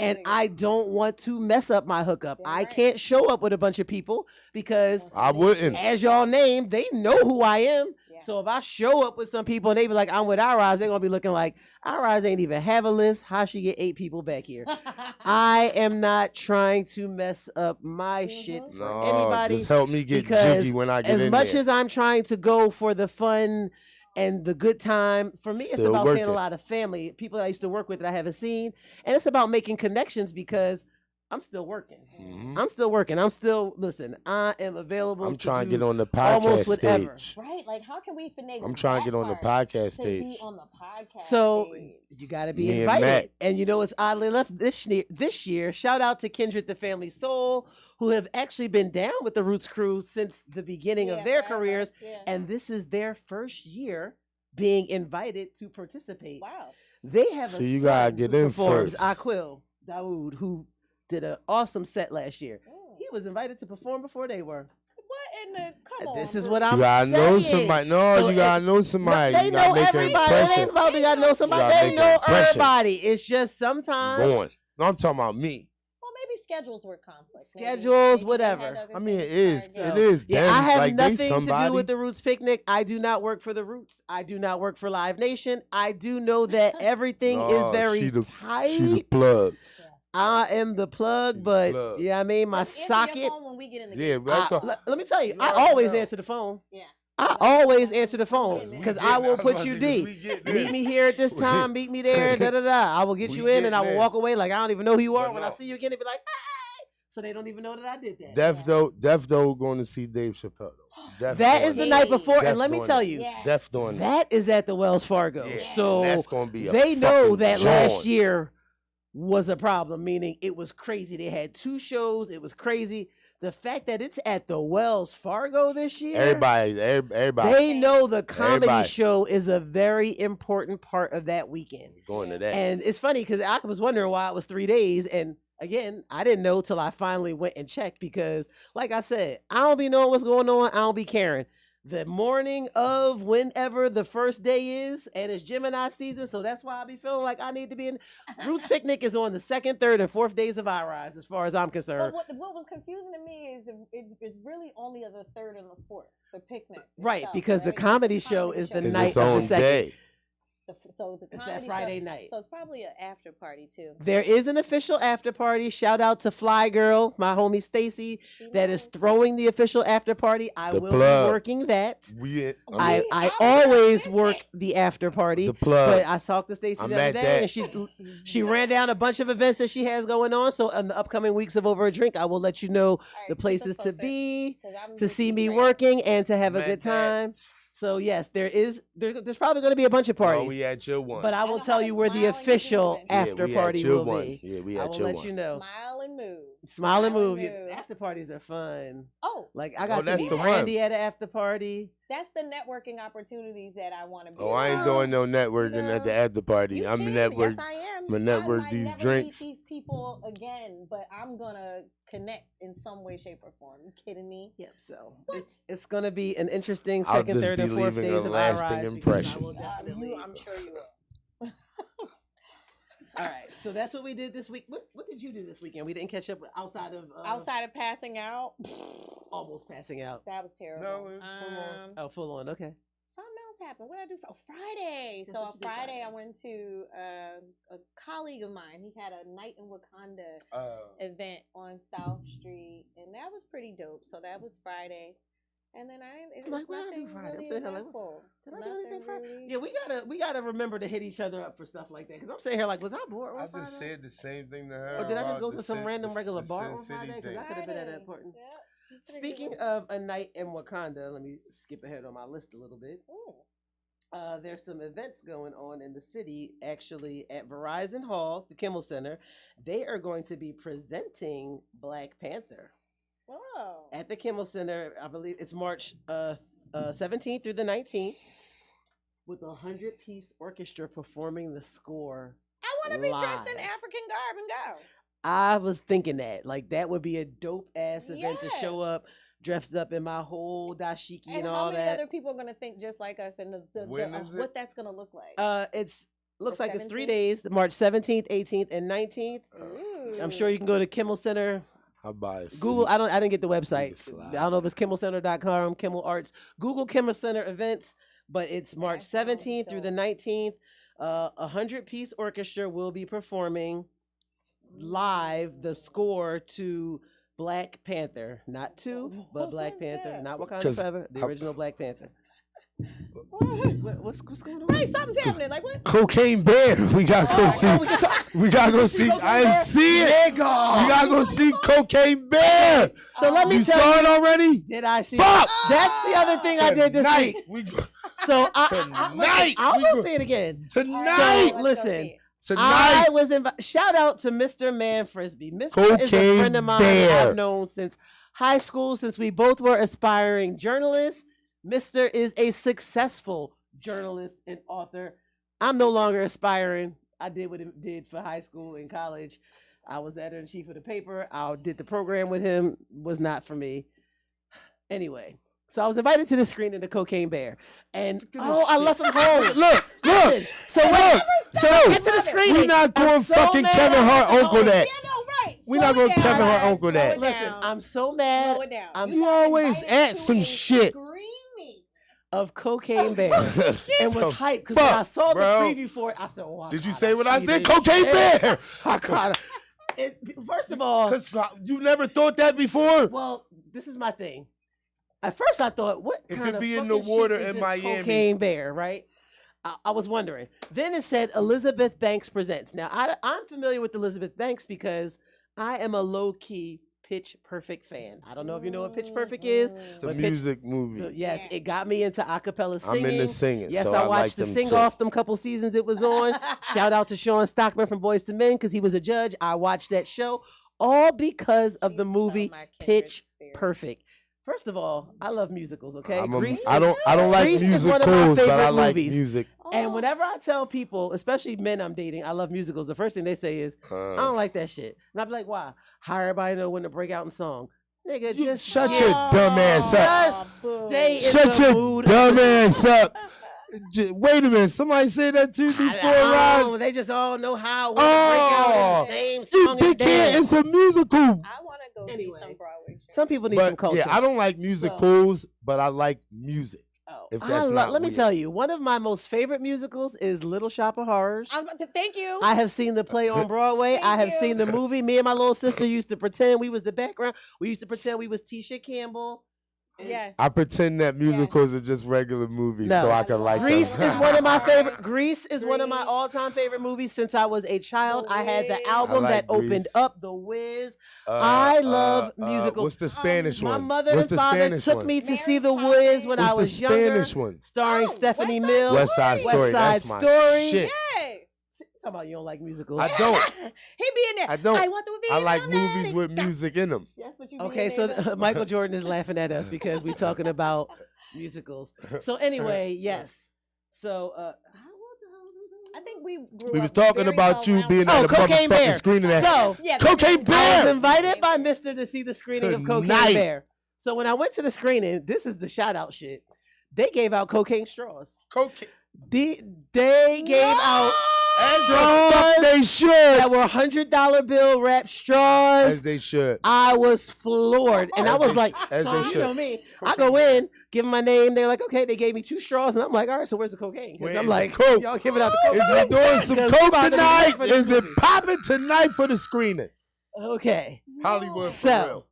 S1: And I don't want to mess up my hookup. I can't show up with a bunch of people because
S2: I wouldn't.
S1: As y'all named, they know who I am. So if I show up with some people and they be like, I'm with Roz, they're going to be looking like, Roz ain't even have a list. How she get 8 people back here? I am not trying to mess up my shit for anybody.
S2: Just help me get jiggy when I get in there.
S1: As much as I'm trying to go for the fun and the good time, for me, it's about seeing a lot of family, people I used to work with that I haven't seen. And it's about making connections because I'm still working. I'm still working. Listen, I am available.
S2: I'm trying to get on the podcast stage.
S3: Right? Like, how can we finagle
S2: I'm trying to get on the podcast stage.
S3: Be on the podcast
S1: stage. You got to be invited. And you know, it's oddly enough this year. Shout out to Kindred the Family Soul, who have actually been down with the Roots crew since the beginning of their careers. And this is their first year being invited to participate.
S3: Wow.
S1: They have
S2: so you got to get in first.
S1: Aqil Dawood, who did an awesome set last year. He was invited to perform before they were.
S3: What in the... Come on.
S1: This is what I'm saying.
S2: You got to know somebody. No, you got to know somebody.
S1: They know everybody. It ain't about they got to know somebody. They know everybody. It's just sometimes...
S2: No, I'm talking about me.
S3: Well, maybe schedules were complex.
S1: Schedules,
S3: they
S1: whatever.
S3: had other
S2: I mean, it
S3: things
S2: is.
S3: besides-
S2: It is.
S1: Yeah,
S2: Them,
S1: I have
S2: like,
S1: nothing
S2: they
S1: to
S2: somebody.
S1: do with the Roots Picnic. I do not work for the Roots. I do not work for Live Nation. I do know that everything
S2: No,
S1: is very
S2: she the
S1: tight.
S2: plug.
S1: I am the plug,
S2: She the
S1: but
S2: plug.
S1: yeah, I mean my
S3: Answer your
S1: socket.
S3: phone when we get in the
S2: Yeah,
S3: game.
S2: that's all.
S1: Let me tell you,
S2: You
S1: I
S2: already
S1: always
S2: know.
S1: answer the phone.
S3: Yeah.
S1: I always answer the phone
S3: We
S1: because
S3: getting
S1: I
S2: it.
S1: will
S2: was
S1: put
S2: about
S1: you
S2: to say, 'cause
S1: D.
S2: we getting
S1: Meet
S2: it.
S1: me here at this time. Meet me there. Da da da. I will get
S2: We
S1: you in, and I
S2: getting
S1: will
S2: it.
S1: walk away like I don't even know who you are.
S2: But
S1: When I
S2: no.
S1: see you again, they be like, hey, so they don't even know that I did that.
S2: Def though going to see Dave Chappelle. Def
S1: That
S2: doing
S1: is the
S2: it.
S1: night before,
S2: Def
S1: and let me
S2: doing
S1: tell
S2: it.
S1: you,
S3: Yes.
S2: Def doing it.
S1: that is at the Wells Fargo.
S2: Yeah,
S1: So
S2: that's gonna be a
S1: they know
S2: fucking
S1: that
S2: joint.
S1: last year was a problem, meaning it was crazy. They had 2 shows. It was crazy. The fact that it's at the Wells Fargo this year,
S2: Everybody.
S1: they know the comedy
S2: Everybody.
S1: show is a very important part of that weekend.
S2: going to that.
S1: And it's funny because I was wondering why it was 3 days. And again, I didn't know till I finally went and checked because, like I said, I don't be knowing what's going on. I don't be caring. The morning of whenever the first day is, and it's Gemini season, so that's why I be feeling like I need to be in. Roots Picnic is on the 2nd, 3rd, and 4th days of iRise, as far as I'm
S3: But
S1: concerned.
S3: what was confusing to me is it's really only the 3rd and the 4th, the picnic.
S1: Right,
S3: itself,
S1: because the
S3: right?
S1: comedy show is the
S2: It's
S1: night
S2: its
S1: of the
S2: own
S1: 2nd.
S2: day.
S3: So the
S1: It's
S3: comedy
S1: that Friday
S3: show,
S1: night.
S3: So it's probably an after party too.
S1: There is an official after party. Shout out to Fly Girl, my homie Stacy,
S3: She
S1: that is
S3: knows.
S1: throwing the official after party. I
S2: The
S1: will
S2: plug.
S1: be working that.
S2: We.
S1: I
S3: mean, I
S1: always
S3: was
S1: work the after party.
S2: the plug.
S1: But I talked to Stacy
S2: I'm
S1: the other
S2: at
S1: day,
S2: that.
S1: and she ran down a bunch of events that she has going on. So in the upcoming weeks of Over a Drink, I will let you know
S3: All right,
S1: the
S3: keep us
S1: places to
S3: posted,
S1: be,
S3: 'cause I'm
S1: to see
S3: looking
S1: me
S3: great.
S1: working, and to have a
S2: I'm
S1: good
S2: at that.
S1: time. So yes, there's probably going to be a bunch of
S2: No,
S1: parties.
S2: we at your one.
S1: But I
S3: I
S1: will
S3: know
S1: tell
S3: how to
S1: you where the
S3: smile and get
S1: official
S3: moving.
S1: after
S2: we
S1: party
S2: at your
S1: will
S2: one.
S1: be.
S2: Yeah, we
S1: I
S2: at
S1: will
S2: your
S1: let
S2: one.
S1: you know.
S3: Smile and move.
S1: Smile and move.
S3: move.
S1: Yeah, after parties are fun.
S3: Oh,
S1: Like I got to
S2: that's
S1: meet
S2: the one.
S1: Brandy at an after party.
S3: that's the networking opportunities that I want to be.
S2: Oh, I ain't doing no networking at the after party.
S3: You
S2: I'm a
S3: can.
S2: network.
S3: Yes, I am.
S2: I'ma network
S3: I might
S2: these
S3: never
S2: drinks.
S3: Meet these people again, but I'm gonna connect in some way, shape, or form. You kidding me?
S1: Yep. So
S3: What?
S1: it's gonna be an interesting
S2: I'll
S1: 2nd,
S2: just
S1: 3rd,
S2: be
S1: and 4th
S2: leaving
S1: days
S2: a
S1: of
S2: lasting
S1: iRise because I
S2: impression.
S1: will definitely.
S3: I'm sure you will.
S1: All right. So that's what we did this week. What did you do this weekend? We didn't catch up outside of
S3: Outside of passing out,
S1: almost passing out.
S3: that was terrible.
S2: No, it was full on.
S1: Oh, full on. Okay.
S3: Something else happened. What did I do? Oh, Friday.
S1: Guess
S3: So
S1: what
S3: on
S1: you did
S3: Friday,
S1: Friday?
S3: I went to a colleague of mine. He had a Night in Wakanda
S2: Oh.
S3: event on South Street, and that was pretty dope. So that was Friday. And then I didn't. It
S1: I'm
S3: was
S1: like, what did I do
S3: nothing
S1: Friday? I'm
S3: really
S1: sitting here like,
S3: eventful.
S1: Did I do anything
S3: Nothing
S1: Friday?
S3: really.
S1: Yeah, we gotta remember to hit each other up for stuff like that. Because I'm sitting here like, was I bored on
S2: I
S1: Friday?
S2: just said the same thing to her.
S1: Or did I just
S2: about
S1: go
S2: the
S1: to some
S2: Sin-
S1: random
S2: the-
S1: regular
S2: the
S1: bar
S2: Sin
S1: on
S2: City
S1: Friday? Because
S2: thing.
S1: I could have been at that
S3: Friday.
S1: important.
S3: Yep. You could've
S1: Speaking
S3: did it.
S1: of a night in Wakanda, let me skip ahead on my list a little bit.
S3: Ooh.
S1: There's some events going on in the city, actually at Verizon Hall, the Kimmel Center. They are going to be presenting Black Panther
S3: Oh.
S1: at the Kimmel Center. I believe it's March 17th through the 19th, with a 100-piece orchestra performing the score.
S3: I want to be dressed in
S1: live.
S3: African garb and go.
S1: I was thinking that would be a dope ass event to show
S3: Yes.
S1: up dressed up in my whole dashiki and,
S3: And how
S1: all
S3: many
S1: that.
S3: other people are going to think just like us and
S2: When is it?
S3: what that's going to look like?
S1: It's looks
S3: The
S1: like it's 3
S3: 17th?
S1: days, March 17th, 18th, and 19th. I'm sure you can go to Kimmel Center.
S2: I'll buy a
S1: Google.
S2: suit.
S1: I didn't get the website.
S2: slide.
S1: I don't know if it's KimmelCenter.com, Kimmel Arts. Google Kimmel Center events, but it's March
S3: That sounds
S1: 17th through the
S3: dope.
S1: 19th. A 100-piece orchestra will be performing live the score to Black Panther, not two, but Black
S3: What is
S1: Panther,
S3: that?
S1: not Wakanda
S2: 'Cause
S1: Forever, the
S2: I-
S1: original Black Panther. What's going on?
S3: Right, something's happening. Like what?
S2: Cocaine Bear. We gotta go see. We gotta go see.
S1: Cocaine
S2: I didn't
S1: Bear?
S2: see it. We gotta go see Cocaine Bear.
S1: So let me
S2: You
S1: tell
S2: saw
S1: you,
S2: it already?
S1: did I see?
S2: Fuck!
S1: That's the other thing I did this
S2: Tonight.
S1: week.
S2: We go-
S1: So
S2: Tonight.
S1: I'll
S2: We
S1: go
S2: go-
S1: see it again.
S2: Tonight.
S1: So, listen,
S2: Tonight.
S1: I was invited. Shout out to Mr. Man Frisbee. Mr. is a
S2: Cocaine
S1: friend of mine
S2: Bear.
S1: I've known since high school, since we both were aspiring journalists. Mr. is a successful journalist and author. I'm no longer aspiring. I did what he did for high school and college. I was editor in chief of the paper. I did the program with him. Was not for me. Anyway, so I was invited to the screening of Cocaine Bear, and
S2: at this
S1: I
S2: shit.
S1: left him home.
S2: Look.
S1: Listen, so
S2: Look.
S1: so I
S2: Look.
S1: get to the screening.
S2: We not
S1: I'm
S2: doing
S1: so
S2: fucking
S1: mad
S2: Kevin
S1: I
S2: Hart
S1: left him
S2: uncle
S1: home.
S2: that.
S3: Yeah, no, right. right.
S2: We're not
S3: slow
S2: gonna
S3: it
S2: tell
S3: down,
S2: her
S3: guys,
S2: uncle
S3: slow
S2: that.
S3: it
S1: Listen,
S3: down.
S1: I'm so mad
S3: Slow it down.
S1: I'm
S3: You
S2: You
S3: got
S2: always
S3: invited
S2: at
S3: to
S2: some
S3: a
S2: shit.
S3: screening.
S1: of Cocaine Bear and was
S2: The
S1: hyped because when I
S2: fuck,
S1: saw
S2: bro?
S1: the preview for it, I said, "Oh, I
S2: Did you
S1: gotta
S2: say what I
S1: see
S2: said?
S1: this
S2: Cocaine
S1: shit.
S2: Bear.
S1: I gotta. First of all,
S2: Cause you never thought that before.
S1: well, this is my thing. At first, I thought, what
S2: If
S1: kind
S2: it
S1: of
S2: be in the
S1: fucking
S2: water
S1: shit is
S2: in
S1: this
S2: Miami.
S1: Cocaine Bear, right? I was wondering. Then it said Elizabeth Banks presents. Now, I'm familiar with Elizabeth Banks because I am a low-key Pitch Perfect fan. I don't know if you know what Pitch Perfect is.
S2: The
S1: but
S2: music movie.
S1: Yes,
S3: Yeah.
S1: it got me into acapella singing.
S2: I'm into singing.
S1: Yes,
S2: so
S1: I
S2: like
S1: watched the
S2: them
S1: sing
S2: too.
S1: off them couple seasons it was on. Shout out to Sean Stockman from Boys to Men because he was a judge. I watched that show all because of the
S3: She's so
S1: movie
S3: my kindred
S1: Pitch
S3: spirit.
S1: Perfect. First of all, I love musicals. Okay,
S2: I
S1: Grease
S2: don't like
S1: Grease is one of my
S2: musicals, but I
S1: favorite
S2: like
S1: movies.
S2: music.
S1: And
S3: Oh.
S1: whenever I tell people, especially men I'm dating, I love musicals, the first thing they say is, I don't like that shit. And I'm like, why? How everybody know when to break out in song. Nigga,
S2: You
S1: just
S2: shut
S1: get-
S2: your dumb ass up.
S1: Just
S3: boo.
S1: stay in
S2: Shut
S1: the
S2: your
S1: mood.
S2: dumb ass up. Wait a minute. Somebody said that to you before,
S1: I don't know,
S2: Roz?
S1: they just all know how when to break out in the same
S2: You
S1: song and
S2: dickhead.
S1: dance.
S2: It's a musical.
S3: I want to go
S1: Anyway.
S3: see some Broadway shows.
S1: Some people need some
S2: But
S1: culture.
S2: yeah, I don't like musicals, but I like music.
S1: Oh,
S2: if
S1: I
S2: that's
S1: love-
S2: not
S1: let me
S2: weird.
S1: tell you, one of my most favorite musicals is Little Shop of Horrors.
S3: I was about to thank you.
S1: I have seen the play on Broadway. I
S3: Thank
S1: have
S3: you.
S1: seen the movie. Me and my little sister used to pretend we was the background. We used to pretend we was Tisha Campbell.
S3: yes.
S2: I pretend that musicals are just regular movies,
S1: No.
S2: so I can like
S1: Grease
S2: them.
S1: is one of my favorite. Grease is one of my
S3: Grease.
S1: all-time favorite movies since I was a child.
S3: The
S1: I had the
S3: Wiz.
S1: album
S2: I
S1: that
S2: like
S1: opened
S2: Grease.
S1: up The Wiz. I love musicals.
S2: What's the Spanish
S1: My
S2: one?
S1: mother
S2: What's
S1: and
S2: the
S1: father
S2: Spanish
S1: took
S2: one?
S1: me to
S3: Mary
S1: see The
S3: Poppins.
S1: Wiz when I
S2: What's
S1: was
S2: the
S1: younger.
S2: Spanish one?
S1: Starring
S3: Oh,
S1: Stephanie
S3: West Side
S1: Mills.
S2: West Side
S3: Story.
S2: Story.
S1: West
S2: That's
S1: Side
S2: my
S1: Story.
S2: shit.
S3: Yes.
S1: Talking about you don't like musicals.
S2: I don't.
S3: He be in there.
S2: I don't.
S3: I want to be
S2: I like
S3: romantic.
S2: movies with music in them.
S3: That's what you be
S1: Okay,
S3: in
S1: so
S3: there.
S1: Michael Jordan is laughing at us because we're talking about musicals. So anyway, yes. So
S3: I think we grew
S2: We was
S3: up
S2: talking
S3: very
S2: about you
S3: well-rounded.
S2: being
S1: Oh,
S2: at a
S1: Cocaine
S2: motherfucking
S1: Bear.
S2: screening at
S1: So
S3: Yeah,
S2: Cocaine
S1: I
S2: Bear.
S1: was invited by Mister to see the screening of Cocaine
S2: Tonight.
S1: Bear. So when I went to the screening, this is the shout out shit. They gave out cocaine straws.
S2: Cocaine.
S1: They gave out
S2: As the
S1: straws
S2: fuck they should.
S1: that were $100 bill wrap straws.
S2: As they should.
S1: I was floored, and I
S2: As
S1: was
S2: they
S1: like,
S2: sh- as
S1: so
S2: they
S1: you
S2: should.
S1: know me. I go in, give them my name. They're like, okay. They gave me 2 straws, and I'm like, all right. So where's the cocaine? 'Cause
S2: Where's
S1: I'm
S2: the
S1: like,
S2: coke?
S1: y'all giving out the
S2: Is
S1: cocaine.
S2: we doing some
S1: 'Cause
S2: coke
S1: we about to be
S2: tonight?
S1: late for this
S2: Is it
S1: movie.
S2: popping tonight for the screening?
S1: Okay.
S2: Hollywood for
S1: So,
S2: real.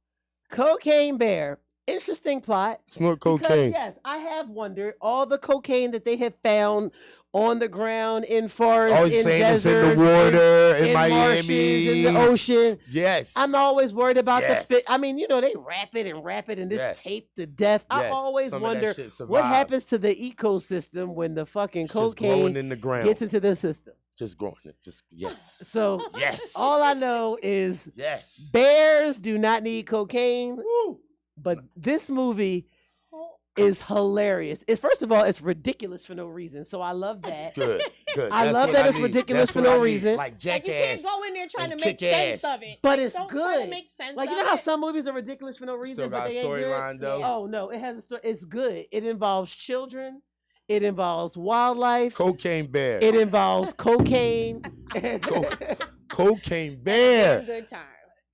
S1: Cocaine Bear. Interesting plot.
S2: Snort
S1: Because,
S2: cocaine.
S1: yes, I have wondered all the cocaine that they have found on the ground, in forests,
S2: Always
S1: in
S2: saying it's
S1: deserts,
S2: in the water, in
S1: marshes,
S2: Miami.
S1: in the ocean.
S2: Yes.
S1: I'm always worried about
S2: Yes.
S1: the fit. I mean, you know, they wrap it, and this
S2: Yes.
S1: taped to death. I
S2: Yes,
S1: always
S2: some of that
S1: wonder
S2: shit
S1: what
S2: survives.
S1: happens to the ecosystem when the fucking
S2: It's just growing
S1: cocaine
S2: in the ground.
S1: gets into the system.
S2: Just growing it. Just yes.
S1: So
S2: Yes.
S1: all I know is
S2: Yes.
S1: bears do not need cocaine,
S2: Woo.
S1: but this movie is hilarious. It's first of all, it's ridiculous for no reason. So I love that.
S2: Good. Good.
S1: I
S2: That's
S1: love
S2: what
S1: that it's
S2: need.
S1: ridiculous
S2: That's
S1: for
S2: what
S1: no
S2: I need.
S1: reason.
S2: Like
S3: Like,
S2: jackass.
S3: you can't go in there trying
S2: and
S3: to make
S2: kick
S3: sense
S2: ass.
S3: of it.
S1: But
S3: Like,
S1: it's
S3: don't
S1: good.
S3: Try to make sense
S1: Like, you
S3: of
S1: know how
S3: it.
S1: some movies are ridiculous for no reason,
S2: Still
S1: but
S2: got a
S1: they ain't good.
S2: storyline though.
S3: Yeah.
S1: Oh no, it has a story. It's good. It involves children. It involves wildlife.
S2: Cocaine Bear.
S1: It involves cocaine.
S2: Cocaine
S3: Have
S2: Bear.
S3: a good time.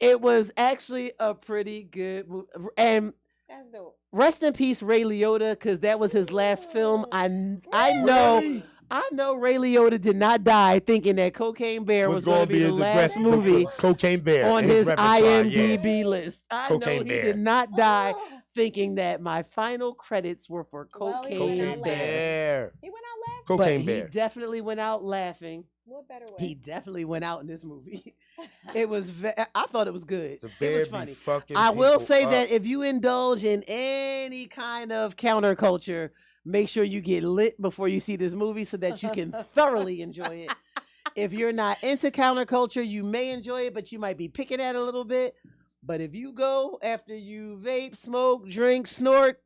S1: It was actually a pretty good movie. And
S3: That's dope.
S1: rest in peace, Ray Liotta, because that was his last film. I know. I know Ray Liotta did not die thinking that Cocaine Bear was going to be the last movie
S2: Cocaine Bear.
S1: on his
S2: repertoire,
S1: IMDb list. I
S2: Cocaine
S1: know he
S2: Bear.
S1: did not die
S3: Oh,
S1: thinking that my final credits were for
S3: Well, he
S1: Cocaine
S3: went
S2: Cocaine
S3: out
S1: Bear.
S2: Bear.
S3: he went out laughing.
S1: But
S2: Cocaine
S1: he
S2: Bear.
S1: definitely went out laughing.
S3: What better way?
S1: He definitely went out in this movie. It was. I thought it was good.
S2: The
S1: It
S2: bear
S1: was
S2: be
S1: funny.
S2: fucking
S1: I will
S2: people
S1: say
S2: up.
S1: that if you indulge in any kind of counterculture, make sure you get lit before you see this movie so that you can thoroughly enjoy it. If you're not into counterculture, you may enjoy it, but you might be picking at it a little bit. But if you go after you vape, smoke, drink, snort,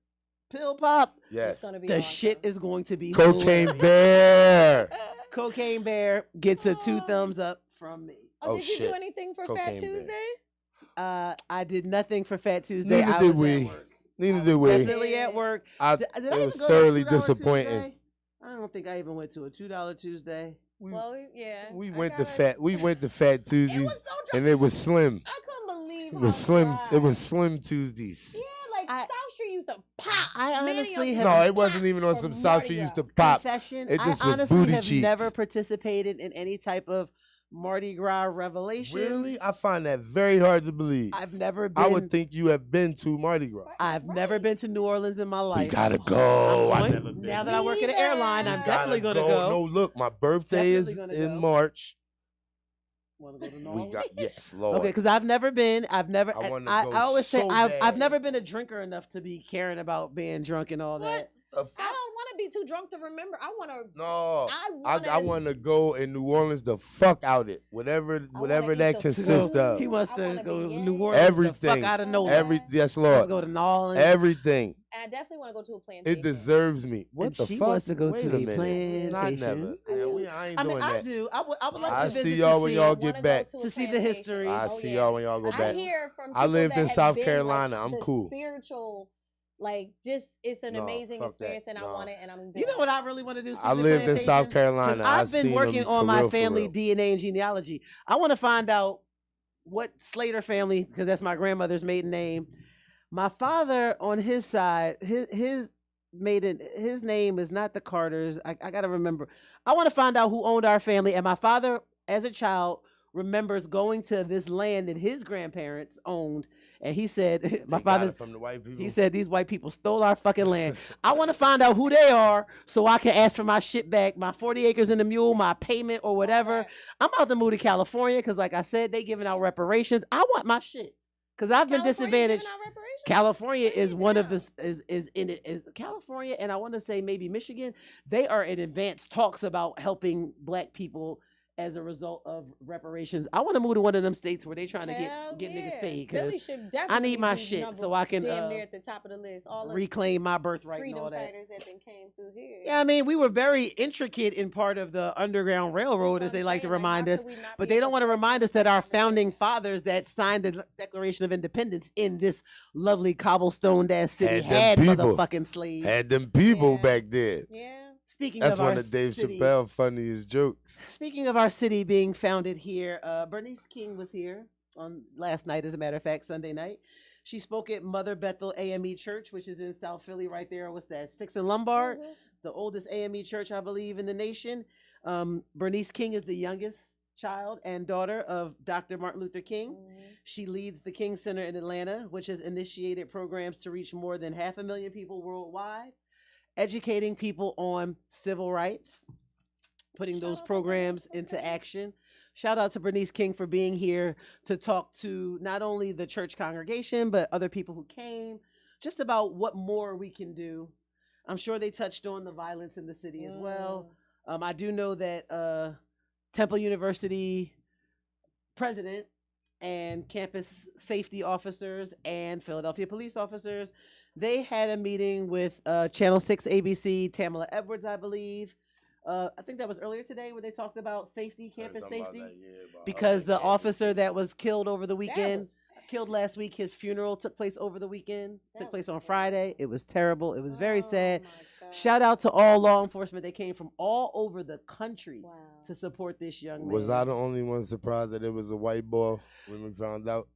S1: pill pop,
S3: It's
S2: Yes.
S3: gonna be
S1: the
S3: awesome.
S1: shit is going to be
S2: Cocaine
S1: hilarious.
S2: Bear.
S1: Cocaine Bear gets a 2 thumbs up from me.
S3: Oh,
S2: Oh,
S3: did you
S2: shit.
S3: do anything for Fat
S2: Cocaine Bear.
S3: Tuesday?
S1: I did nothing for Fat Tuesday.
S2: Neither
S1: I
S2: did
S1: was at
S2: we.
S1: work.
S2: Neither
S1: I
S2: did
S1: was
S2: we.
S1: definitely at work.
S2: I,
S1: Did I
S2: it
S1: even
S2: was
S1: go to
S2: thoroughly
S1: $2
S2: disappointing.
S1: Tuesday? I don't think I even went to a $2 Tuesday.
S3: Well, yeah.
S2: we
S3: I
S2: went to
S3: got
S2: Fat. We went to Fat
S3: It
S2: Tuesdays,
S3: was so dry.
S2: and it was slim.
S3: I couldn't believe
S2: It
S3: how
S2: was slim.
S3: dry.
S2: It was Slim Tuesdays.
S3: Yeah, like
S1: I-
S3: South Street used to pop.
S1: I
S3: Manny
S1: honestly
S3: used
S1: have-
S3: to
S2: No, it
S3: pop
S2: wasn't even on
S3: for
S2: some South
S3: Mardi
S2: Street used to
S3: Gras.
S2: pop.
S1: Confession,
S2: It just
S1: I
S2: was
S1: honestly
S2: booty
S1: have
S2: cheeks.
S1: never participated in any type of Mardi Gras revelations.
S2: Really, I find that very hard to believe.
S1: I've never been.
S2: I would think you have been to Mardi Gras.
S1: I've never
S3: Right.
S1: been to New Orleans in my life.
S2: We gotta go.
S1: I'm
S2: I
S1: going-
S2: never been.
S1: now that I work at an airline, I'm
S3: Gotta
S1: definitely going to go.
S2: No, look, my birthday
S1: Definitely
S2: is
S1: gonna
S2: in
S1: go.
S2: March.
S1: Want to go to New
S2: We
S1: Orleans?
S2: got yes, Lord.
S1: Okay, because I've never been. I've never.
S2: I
S1: I,
S2: wanna
S1: I,
S2: go
S1: I always say
S2: so
S1: I've
S2: bad.
S1: never been a drinker enough to be caring about being drunk and all that.
S2: The
S3: I
S2: fuck?
S3: don't want to be too drunk to remember. I want to.
S2: No,
S3: I
S2: I want to go in New Orleans the fuck out it. Whatever
S3: eat
S2: that
S3: the
S2: consists
S3: food.
S2: of.
S1: He wants
S3: I
S1: to
S3: wanna
S1: go
S3: be
S1: to New
S3: gay.
S1: Orleans. The
S2: Everything.
S1: fuck out of nowhere.
S2: Yes,
S1: Let's
S2: Lord.
S1: go to New Orleans.
S2: Everything.
S3: And I definitely want to go to a plantation.
S2: It deserves me. What
S1: And
S2: the
S1: she
S2: fuck?
S1: wants to go
S2: Wait
S1: to
S2: a
S1: a
S2: minute. Not
S1: plantation.
S2: never. Yeah, I ain't
S1: I mean,
S2: doing
S1: I
S2: that.
S1: do. I would like
S2: I
S1: to
S2: see
S1: visit
S2: y'all
S1: to
S2: when
S1: see-
S2: y'all
S3: I
S2: get
S3: wanna
S2: back.
S3: go
S1: To
S3: a
S1: see the
S3: plantation.
S1: history.
S2: I
S3: Oh,
S2: see
S3: yeah.
S2: y'all when y'all go
S3: I
S2: back.
S3: hear from
S2: I
S3: people
S2: lived
S3: that
S2: in
S3: have
S2: South
S3: been,
S2: Carolina.
S3: like,
S2: I'm
S3: the
S2: cool.
S3: Spiritual, like, just it's an
S2: No,
S3: amazing
S2: fuck that.
S3: experience, and I
S2: No.
S3: want it, and I'm doing
S1: You know what I really want to do?
S2: I lived in South Carolina.
S1: 'Cause
S2: I
S1: I've been
S2: seen
S1: working
S2: them
S1: on
S2: for
S1: my
S2: real, for
S1: family
S2: real.
S1: DNA and genealogy. I want to find out what Slater family, because that's my grandmother's maiden name. My father on his side, his name is not the Carters. I gotta remember. I want to find out who owned our family. And my father, as a child, remembers going to this land that his grandparents owned, and he said, my
S2: They got
S1: father.
S2: it from the white people.
S1: He said these white people stole our fucking land. I want to find out who they are so I can ask for my shit back, my 40 acres and a mule, my payment or whatever. I'm about to move to California because, like I said, they giving out reparations. I want my shit because I've been disadvantaged. California is one of the is in it is California, and I want to say maybe Michigan. They are in advanced talks about helping Black people as a result of reparations. I want to move to one of them states where they trying to get niggas paid because I need my shit so I can
S3: damn near at the top of the list. All the
S1: reclaim my birthright and
S3: freedom
S1: all that.
S3: fighters that been came through here.
S1: Yeah, I mean, we were very intricate in part of the Underground Railroad,
S3: That's
S1: as
S3: what
S1: they
S3: I'm
S1: like to
S3: saying,
S1: remind
S3: how
S1: us.
S3: could we not
S1: But
S3: be
S1: they
S3: at
S1: don't
S3: the
S1: want to
S3: forefront
S1: remind us
S3: of
S1: that our
S3: something like
S1: founding
S3: that?
S1: fathers that signed the Declaration of Independence in this lovely cobblestone ass city
S2: Had
S1: had
S2: them people.
S1: motherfucking slaves.
S2: Had them people
S3: Yeah.
S2: back there.
S3: Yeah.
S1: Speaking
S2: That's
S1: of
S2: one
S1: our
S2: of Dave
S1: city,
S2: Chappelle funniest jokes.
S1: Speaking of our city being founded here, Bernice King was here on last night, as a matter of fact, Sunday night. She spoke at Mother Bethel AME Church, which is in South Philly, right there. What's that? 6th and Lombard,
S3: Mhm.
S1: the oldest AME church, I believe, in the nation. Bernice King is the youngest child and daughter of Dr. Martin Luther King.
S3: Mhm.
S1: She leads the King Center in Atlanta, which has initiated programs to reach more than 500,000 people worldwide, educating people on civil rights, putting
S3: Shout
S1: those
S3: out to
S1: programs
S3: Bernice,
S1: into
S3: okay.
S1: action. Shout out to Bernice King for being here to talk to not only the church congregation, but other people who came, just about what more we can do. I'm sure they touched on the violence in the city as well. I do know that Temple University president and campus safety officers and Philadelphia police officers, they had a meeting with Channel 6 ABC, Tamala Edwards, I believe. I think that was earlier today where they talked about safety, campus safety. Because the officer that was killed over the weekend, killed last week, his funeral took place over the weekend, took place on Friday. It was terrible. It was very sad. Shout out to all law enforcement. They came from all over the country to support this young man.
S2: Was I the only one surprised that it was a white boy when we found out?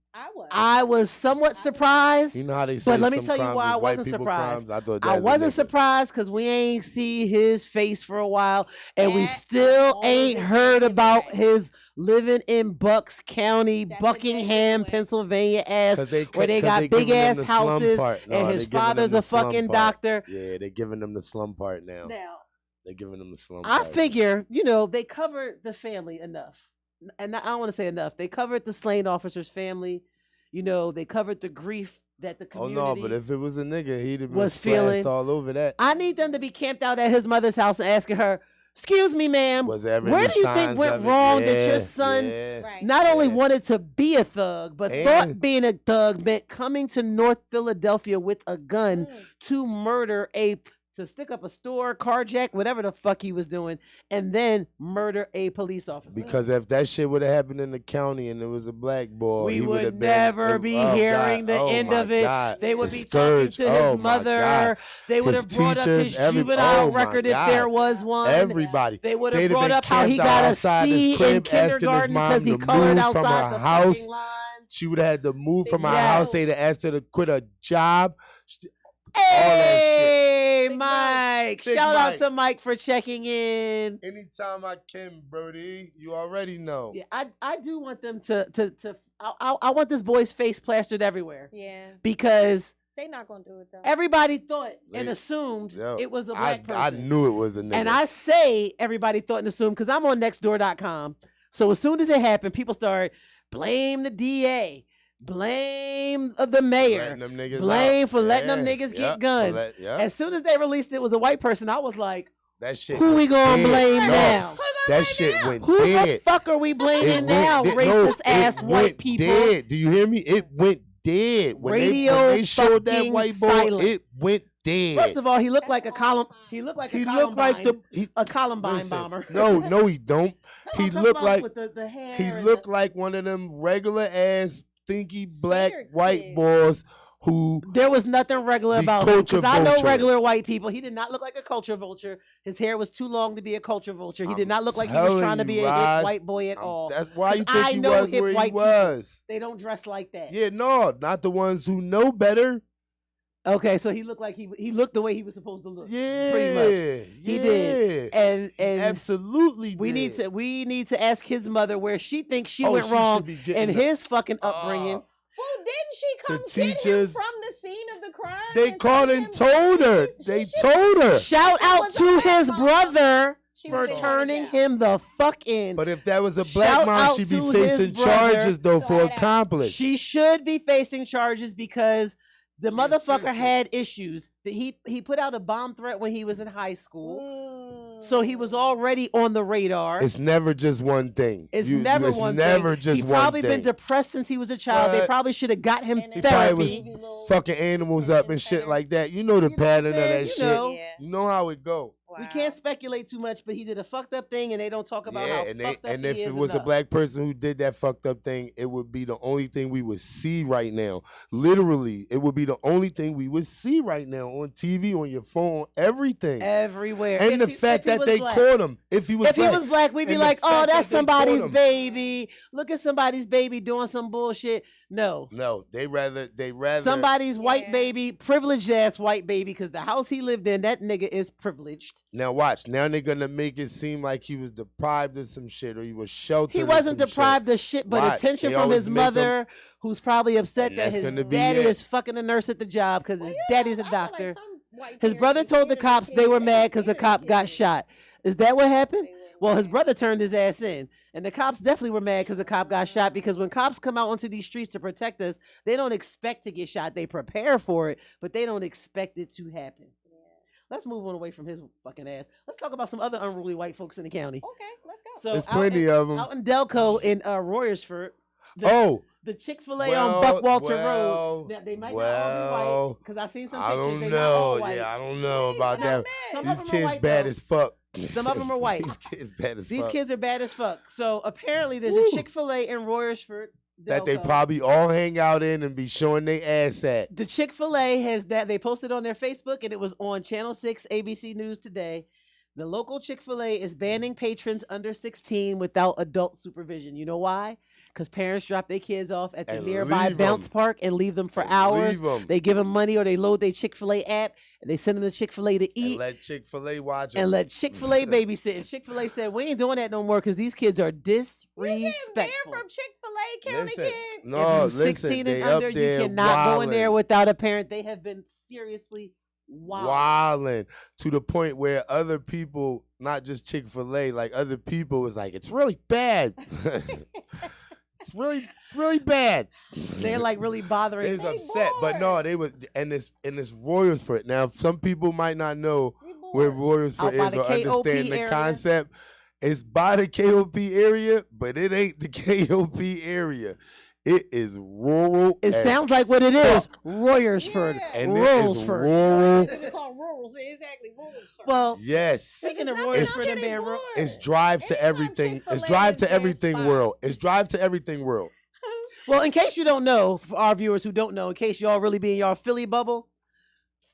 S3: I
S1: was somewhat surprised.
S2: You know how they say
S1: But let me
S2: some
S1: tell you
S2: crimes
S1: why
S2: is
S1: I
S2: white
S1: wasn't
S2: people
S1: surprised.
S2: crimes? I thought
S1: I
S2: that's a
S1: wasn't
S2: nigga.
S1: surprised because we ain't see his face for a while, and we
S3: That
S1: still
S3: always
S1: ain't
S3: is
S1: heard
S3: taken
S1: about
S3: back.
S1: his living in Bucks County,
S3: That's
S1: Buckingham,
S3: exactly what-
S1: Pennsylvania ass,
S2: 'Cause they
S1: where they
S2: 'cause
S1: got
S2: they giving
S1: big ass
S2: them the slum
S1: houses,
S2: part. No,
S1: and
S2: they
S1: his
S2: giving them
S1: father's
S2: the
S1: a
S2: slum
S1: fucking
S2: part.
S1: doctor.
S2: Yeah, they're giving them the slum part now.
S1: Now,
S2: They're giving them the slum
S1: I
S2: part.
S1: figure, they covered the family enough. And I don't want to say enough. They covered the slain officer's family. They covered the grief that the
S2: Oh
S1: community
S2: no, but if it was a nigga, he'd have been
S1: was
S2: splashed
S1: feeling.
S2: all over that.
S1: I need them to be camped out at his mother's house and asking her, "Excuse me, ma'am,
S2: Was there
S1: where
S2: any
S1: do you think
S2: signs
S1: went
S2: of it?
S1: wrong that your
S2: Yeah,
S1: son
S2: yeah.
S3: Right.
S1: not only
S2: Yeah.
S1: wanted to be a thug, but
S2: And-
S1: thought being a thug meant coming to North Philadelphia with a gun
S3: Mm.
S1: to murder a to stick up a store, carjack, whatever the fuck he was doing, and then murder a police officer.
S2: Because if that shit would have happened in the county and it was a black boy,
S1: we
S2: he
S1: would
S2: have
S1: never
S2: been,
S1: be
S2: oh,
S1: hearing
S2: God,
S1: the
S2: oh
S1: end
S2: my
S1: of it.
S2: God,
S1: They would
S2: the
S1: be talking
S2: scourge,
S1: to
S2: oh
S1: his
S2: my
S1: mother.
S2: God.
S1: They would
S2: His
S1: have brought up
S2: teachers,
S1: his juvenile
S2: oh my
S1: record if
S2: God.
S1: there was one.
S2: Everybody.
S1: They would
S2: They'd
S1: have
S2: have
S1: brought
S2: been
S1: up how he
S2: camped
S1: got a
S2: outside his
S1: C in
S2: crib, asking his
S1: kindergarten
S2: mom
S1: because he
S2: to
S1: colored
S2: move from
S1: outside
S2: her
S1: the
S2: house.
S1: fucking line.
S2: She would have had to move from her
S1: Yes.
S2: house. They'd have asked her to quit her job.
S1: Hey,
S3: Big
S1: Mike.
S2: Big
S1: Shout out
S2: Mike.
S1: to Mike for checking in.
S2: Anytime I can, Birdie, you already know.
S1: Yeah, I do want them to I want this boy's face plastered everywhere
S3: Yeah,
S1: because
S3: they not gonna do it though.
S1: everybody thought and
S2: They-
S1: assumed
S2: Yo,
S1: it was a black
S2: I
S1: person.
S2: knew it was a nigga.
S1: And I say everybody thought and assumed because I'm on nextdoor.com. So as soon as it happened, people started blame the DA, blame the mayor,
S2: Letting them niggas
S1: blame
S2: out.
S1: for letting them
S2: Yeah,
S1: niggas
S2: yep,
S1: get
S2: for
S1: guns.
S2: yep.
S1: As soon as they released it was a white person, I was like,
S2: That shit.
S1: who we
S2: went
S1: gonna
S2: dead.
S1: blame
S2: No,
S1: now?
S2: That shit went
S1: Who the
S2: dead.
S1: fuck are we blaming
S2: It
S1: now?
S2: went dead. No,
S1: Racist ass
S2: it
S1: white
S2: went
S1: people.
S2: Dead. Do you hear me? It went dead. When
S1: Radio
S2: they showed that
S1: fucking
S2: white boy,
S1: silent.
S2: it went dead.
S1: First of all, he looked
S3: That's
S1: like a
S3: all
S1: column.
S3: the time.
S1: He looked like a
S2: He
S1: Columbine.
S2: looked like
S1: a Columbine
S2: listen,
S1: bomber.
S2: No, he don't.
S1: I'm
S2: He
S1: talking
S2: looked
S1: about
S2: like
S1: with the hair
S2: he
S1: and
S2: looked
S1: the-
S2: like one of them regular ass thinky black
S3: Scared
S2: white
S3: kids.
S2: boys who
S1: There was nothing regular
S2: The
S1: about him
S2: culture
S1: because I know
S2: vulture.
S1: regular white people. He did not look like a culture vulture. His hair was too long to be a culture vulture. He did
S2: I'm
S1: not look like he was
S2: telling
S1: trying to
S2: you,
S1: be a hip
S2: Raj,
S1: white boy at all.
S2: that's why you
S1: 'Cause
S2: think
S1: I
S2: he
S1: know
S2: was
S1: hip
S2: where he
S1: white people.
S2: was.
S1: They don't dress like that.
S2: Yeah, no, not the ones who know better.
S1: Okay, so he looked like he looked the way he was supposed to look.
S2: Yeah,
S1: pretty much. He did. And
S2: Absolutely.
S1: we need to ask his mother where she thinks she
S2: Oh,
S1: went
S2: she
S1: wrong
S2: should be getting
S1: in
S2: the-
S1: his fucking upbringing.
S3: Well, didn't she come
S2: The
S3: get him
S2: teachers-
S3: from the scene of the crime?
S2: They
S3: and
S2: called
S3: take
S2: and
S3: him
S2: told
S3: back?
S2: her.
S3: She
S2: They
S3: should-
S2: told her.
S1: Shout
S3: That
S1: out
S3: was a
S1: to
S3: black
S1: his
S3: mom.
S1: brother
S3: She
S1: for
S3: was in
S1: turning
S3: jail.
S1: him the fuck in.
S2: But if that was a black
S1: Shout
S2: mom,
S1: out
S2: she'd be
S1: to his
S2: facing
S1: brother.
S2: charges though for
S3: Flat out.
S2: accomplice.
S1: She should be facing charges because the
S2: She
S1: motherfucker
S2: assisted.
S1: had issues. That he put out a bomb threat when he was in high school. So he was
S3: Mm.
S1: already on the radar.
S2: It's never just one thing.
S1: It's
S2: You-
S1: never
S2: it's
S1: one
S2: never
S1: thing.
S2: just
S1: He
S2: one
S1: probably been
S2: thing.
S1: depressed since he was a child. They
S2: What?
S1: probably should have got him
S3: And then
S2: He probably
S1: therapy.
S3: maybe little-
S2: Fucking animals up and shit like that. You know the
S1: You know what I'm
S2: pattern of
S1: saying?
S2: that
S1: You
S2: shit.
S1: know.
S3: Yeah.
S2: You know how it go.
S1: We
S3: Wow.
S1: can't speculate too much, but he did a fucked up thing, and they don't talk about how
S2: and
S1: fucked up
S2: and
S1: he
S2: if
S1: is
S2: it was a
S1: enough.
S2: black person who did that fucked up thing, it would be the only thing we would see right now. Literally, it would be the only thing we would see right now on TV, on your phone, everything.
S1: Everywhere.
S2: And
S1: If
S2: the
S1: he-
S2: fact
S1: if he
S2: that
S1: was
S2: they
S1: black.
S2: caught him, if he was
S1: If
S2: black.
S1: he was black, we'd be
S2: And the
S1: like, "Oh,
S2: fact
S1: that's
S2: that they
S1: somebody's
S2: caught him.
S1: baby. Look at somebody's baby doing some bullshit." No,
S2: No, they rather
S1: somebody's white
S3: Yeah.
S1: baby, privileged ass white baby, because the house he lived in, that nigga is privileged.
S2: Now watch. Now they're gonna make it seem like he was deprived of some shit or he was sheltered.
S1: He
S2: or
S1: wasn't
S2: some
S1: deprived of shit, but
S2: Watch,
S1: attention
S2: they
S1: from
S2: always
S1: his
S2: make 'em-
S1: mother, who's probably upset
S2: And
S1: that
S2: that's
S1: his
S2: gonna be
S1: daddy
S2: it.
S1: is fucking a nurse at the job because his
S3: Well, yeah,
S1: daddy's a
S3: I feel like
S1: doctor.
S3: some white
S1: His
S3: parents
S1: brother
S3: be
S1: told the
S3: scared of their
S1: cops they were
S3: kids.
S1: mad
S3: They
S1: because the
S3: scared of
S1: cop
S3: their
S1: got
S3: kids.
S1: shot. Is that what happened?
S3: They were
S1: Well, his
S3: mad.
S1: brother turned his ass in, and the cops definitely were mad because the cop got shot. Because when cops come out onto these streets to protect us, they don't expect to get shot. They prepare for it, but they don't expect it to happen. Let's move on away from his fucking ass. Let's talk about some other unruly white folks in the county.
S3: Okay, let's go.
S1: So
S2: There's
S1: out
S2: plenty
S1: in,
S2: of them.
S1: out in Delco in Royersford, the,
S2: Oh,
S1: the Chick-fil-A
S2: well,
S1: on Buckwalter
S2: well,
S1: Road. Now, they might not all be white
S2: well,
S1: because I seen some
S2: I
S1: pictures.
S2: don't
S1: They not all
S2: know.
S1: white.
S2: Yeah, I don't know about
S3: Not
S2: that.
S3: bad.
S1: Some of
S2: These
S1: them are
S2: kids
S1: white,
S2: bad
S1: though.
S2: as fuck.
S1: Some of them are white.
S2: These kids bad as
S1: These
S2: fuck.
S1: kids are bad as fuck. So apparently, there's
S2: Woo.
S1: a Chick-fil-A in Royersford.
S2: that they
S1: Delco.
S2: probably all hang out in and be showing their ass at.
S1: The Chick-fil-A has that. They posted on their Facebook, and it was on Channel 6 ABC News today. The local Chick-fil-A is banning patrons under 16 without adult supervision. You know why? Because parents drop their kids off at the
S2: And
S1: nearby
S2: leave
S1: bounce
S2: 'em.
S1: park and leave them for
S2: And
S1: hours.
S2: leave 'em.
S1: They give them money or they load their Chick-fil-A app and they send them to Chick-fil-A to
S2: And
S1: eat
S2: let Chick-fil-A watch 'em.
S1: and let Chick-fil-A babysit. And Chick-fil-A said, we ain't doing that no more because these kids are
S3: You getting banned
S1: disrespectful.
S3: from Chick-fil-A, County
S2: Listen,
S3: Kid?
S2: no,
S1: If you're
S2: listen,
S1: 16
S2: they
S1: and under,
S2: up there
S1: you cannot go in there
S2: wildin'.
S1: without a parent. They have been seriously wild.
S2: Wilding to the point where other people, not just Chick-fil-A, like other people was like, it's really bad. it's really bad.
S1: They're like really
S2: They
S1: bothering.
S2: was
S3: They
S2: upset, but no,
S3: bored.
S2: they was and it's Royersford. Now, some people might not know
S3: We
S2: where
S3: bored.
S2: Royersford
S1: Out by
S2: is
S1: the
S2: or
S1: KOP
S2: understand the
S1: area.
S2: concept. It's by the KOP area, but it ain't the KOP area. It is rural.
S1: It
S2: as
S1: sounds like what it is.
S2: fuck.
S1: Royersford.
S3: Yeah.
S2: And it is
S1: Ruralsford.
S2: rural.
S3: They just call it rural. See, exactly. Rural.
S1: Well,
S2: Yes.
S1: speaking of
S3: It's
S1: Royersford
S3: nothing
S1: and being rural,
S2: It's drive to
S3: Anytime
S2: everything. It's
S3: Chick-fil-A
S2: drive
S3: is
S2: to
S3: their
S2: everything
S3: spot.
S2: world. It's drive to everything world.
S1: well, in case you don't know, for our viewers who don't know, in case y'all really be in y'all Philly bubble,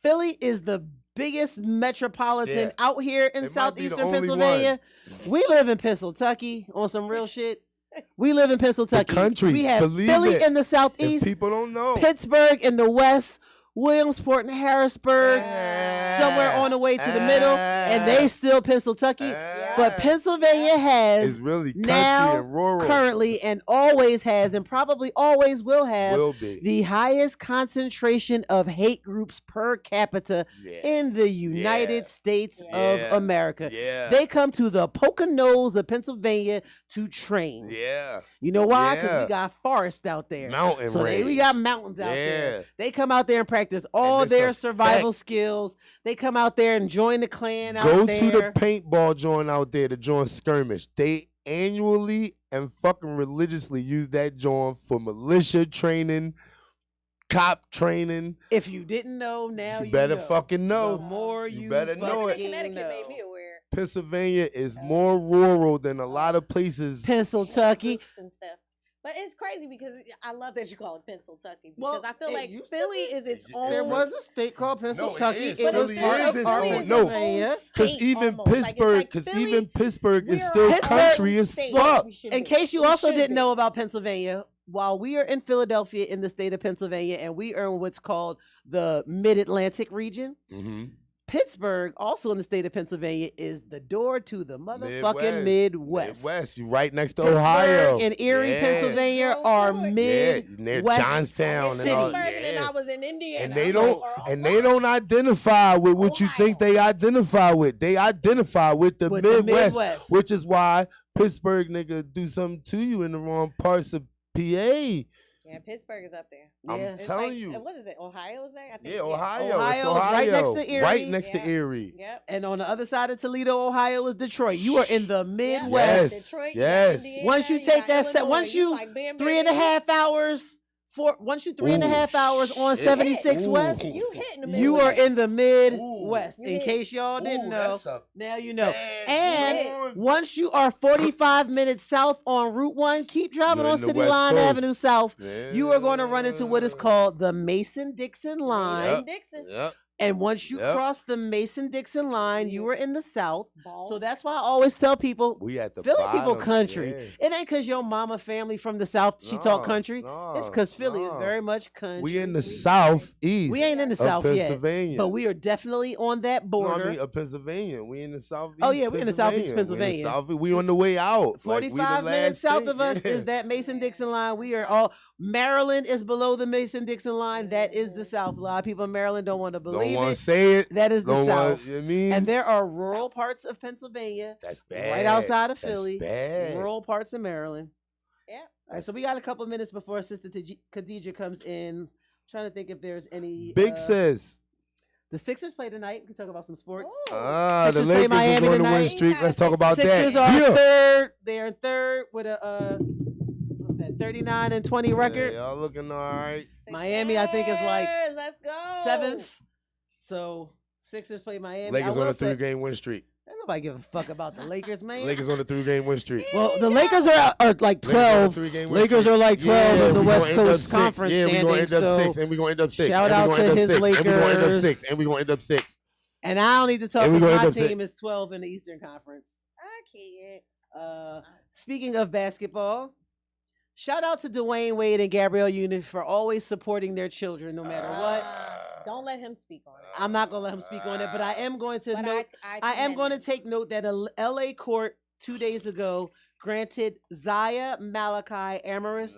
S1: Philly is the biggest metropolitan
S2: Yeah.
S1: out here in
S2: It might be the
S1: southeastern
S2: only
S1: Pennsylvania. We live in Pennsylvania on some real shit. We live in Pennsylvania.
S2: country,
S1: We have
S2: believe
S1: Philly
S2: it.
S1: in the
S2: If
S1: southeast,
S2: people don't know.
S1: Pittsburgh in the west, Williamsport and Harrisburg somewhere on the way to the middle, and they still Pennsylvania. But Pennsylvania
S2: is
S1: has
S2: really country
S1: now,
S2: and rural.
S1: currently, and always has, and probably always will have
S2: will be.
S1: the highest concentration of hate groups per capita
S2: Yeah.
S1: in the United States
S2: Yeah.
S1: of America.
S2: Yeah.
S1: They come to the Poconos of Pennsylvania to train.
S2: Yeah.
S1: You know why? Because
S2: Yeah.
S1: we got forest out there.
S2: Mountain
S1: So we
S2: range.
S1: got mountains out there.
S2: Yeah.
S1: They come out there and practice all
S2: it's
S1: their
S2: a
S1: survival skills. They come out there and join the clan out
S2: Go
S1: there.
S2: to the paintball joint out there to join skirmish. They annually and fucking religiously use that joint for militia training, cop training.
S1: If you didn't know, now
S2: You better
S1: know.
S2: fucking
S1: The
S2: know.
S1: more
S2: You
S1: you
S2: better know it.
S1: fucking
S3: Connecticut
S1: know.
S3: made me aware.
S2: Pennsylvania is more rural than a lot of places.
S1: Pennsylvania.
S3: Groups and stuff. But it's crazy because I love that you call it Pennsylvania because
S1: Well,
S3: I feel
S1: it
S3: like
S1: used to
S3: Philly
S1: be.
S3: is its
S2: There
S3: own.
S1: There was a state called Pennsylvania.
S2: is.
S1: It was
S2: Philly
S1: part
S2: is
S1: of
S2: its
S1: our
S2: own.
S1: Pennsylvania.
S2: Because
S3: state
S2: even
S3: almost. Like, it's
S2: Pittsburgh,
S3: like
S2: because
S3: Philly,
S2: even Pittsburgh is
S3: we're
S2: still
S3: our
S2: country
S3: own
S2: as
S3: state.
S2: fuck.
S3: We should
S1: In
S3: be.
S1: case you
S3: We
S1: also
S3: should
S1: didn't
S3: be.
S1: know about Pennsylvania, while we are in Philadelphia in the state of Pennsylvania and we are in what's called the Mid-Atlantic region,
S2: Mm-hmm.
S1: Pittsburgh, also in the state of Pennsylvania, is the door to the motherfucking Midwest.
S2: Midwest. You right next to
S1: Pittsburgh
S2: Ohio.
S1: and Erie,
S2: Yeah.
S1: Pennsylvania
S3: Drove
S1: are
S3: through it.
S1: Midwest
S2: near Johnstown and all.
S3: Pittsburgh, and then
S2: Yeah.
S3: I was in Indiana.
S2: And they
S3: I'm
S2: don't
S3: like,
S2: and they don't identify with what you think they identify with. They identify with the
S1: With the
S2: Midwest,
S1: Midwest.
S2: which is why Pittsburgh nigga do something to you in the wrong parts of PA.
S3: Yeah, Pittsburgh is up there.
S2: I'm
S1: Yeah.
S3: It's
S2: telling
S3: like,
S2: you.
S3: What is it? Ohio's there? I think.
S2: Yeah, Ohio. It's
S1: Ohio,
S2: Ohio.
S1: right next to Erie.
S2: Right next to
S3: Yeah.
S2: Erie.
S3: Yep.
S1: And on the other side of Toledo, Ohio, is Detroit. You are in the
S3: Yep.
S1: Midwest.
S2: Yes.
S3: Detroit,
S2: Yes.
S3: Indiana,
S1: Once you
S3: got
S1: take that set,
S3: Illinois,
S1: once you
S3: like, bam, bam,
S1: 3.5 hours, once you 3.5 hours on
S2: shit.
S1: 76
S2: Ooh.
S1: West,
S3: You hit in the
S1: you are
S3: Midwest.
S1: in the Midwest.
S3: Ooh.
S1: In case y'all didn't know, now you know.
S2: bad
S1: And
S2: joint.
S1: once you are 45 minutes south on Route 1, keep driving
S2: You're
S1: on
S2: in the
S1: City
S2: West
S1: Line
S2: Coast.
S1: Avenue South. You are going to run into what is
S2: Yeah.
S1: called the Mason-Dixon line.
S2: Yep.
S3: Dixon.
S2: Yep.
S1: And once you
S2: Yep.
S1: cross the Mason-Dixon line, you are in the South.
S3: Balls.
S1: So that's why I always tell people,
S2: We at the
S1: Philly people
S2: bottom,
S1: country.
S2: yeah.
S1: It ain't because your mama family from the South, she talk
S2: No,
S1: country.
S2: no,
S1: It's because Philly is
S2: no.
S1: very much country.
S2: We in the southeast.
S1: We ain't in the
S2: of
S1: South yet,
S2: Pennsylvania.
S1: but we are definitely on that
S2: No,
S1: border.
S2: I mean of Pennsylvania. We in the southeast.
S1: Oh, yeah, we in the southeast
S2: Pennsylvania.
S1: Pennsylvania.
S2: We on the way out.
S1: 45 minutes south of us is that Mason-Dixon line. We are all Maryland is below the Mason-Dixon line. That is the South. A lot of people in Maryland don't want to
S2: Don't
S1: believe
S2: want to
S1: it.
S2: say it.
S1: That is the
S2: Don't
S1: South.
S2: want. You know what I mean?
S1: And there are rural parts of Pennsylvania,
S2: that's bad.
S1: right outside of
S2: That's
S1: Philly,
S2: bad.
S1: rural parts of Maryland.
S3: Yeah.
S1: All right, so we got a couple of minutes before Sister Khadijah comes in. Trying to think if there's any.
S2: Big says.
S1: The Sixers play tonight. We can talk about some sports.
S3: Ooh.
S2: The
S1: Sixers play
S2: Lakers
S1: Miami
S2: is on the win
S1: tonight.
S2: streak. Let's talk about
S1: Sixers
S2: that.
S1: are
S2: Yeah.
S1: third. They're in third with a what's that? 39-20 record.
S2: Yeah, y'all looking all right.
S1: Miami, I think, is like
S3: Sixers, let's go.
S1: 7th. So Sixers play Miami.
S2: Lakers
S1: I
S2: on
S1: will
S2: a
S1: say-
S2: 3-game win streak.
S1: Ain't nobody give a fuck about the Lakers, man.
S2: Lakers on a 3-game win streak.
S1: Well, the Lakers are like 12. Lakers are like 12 in the
S2: we
S1: West
S2: gonna end up
S1: Coast
S2: six.
S1: Conference
S2: Yeah, we gonna end
S1: standings,
S2: up
S1: so
S2: 6, and we gonna end up 6.
S1: shout
S2: and
S1: out
S2: we
S1: to
S2: gonna end
S1: his
S2: up 6, and we gonna end up
S1: Lakers.
S2: 6, and we gonna end up 6.
S1: And I don't need to talk
S2: And we
S1: because
S2: gonna
S1: my
S2: end up
S1: team
S2: six.
S1: is 12 in the Eastern Conference.
S3: I can't.
S1: Speaking of basketball, shout out to Dwayne Wade and Gabrielle Union for always supporting their children no matter what.
S3: Don't let him speak on it.
S1: I'm not going to let him speak on it, but I am going to
S3: But
S1: note, I am
S3: commend
S1: going to
S3: him.
S1: take note that a LA court 2 days ago granted Zaya Malachi Amaris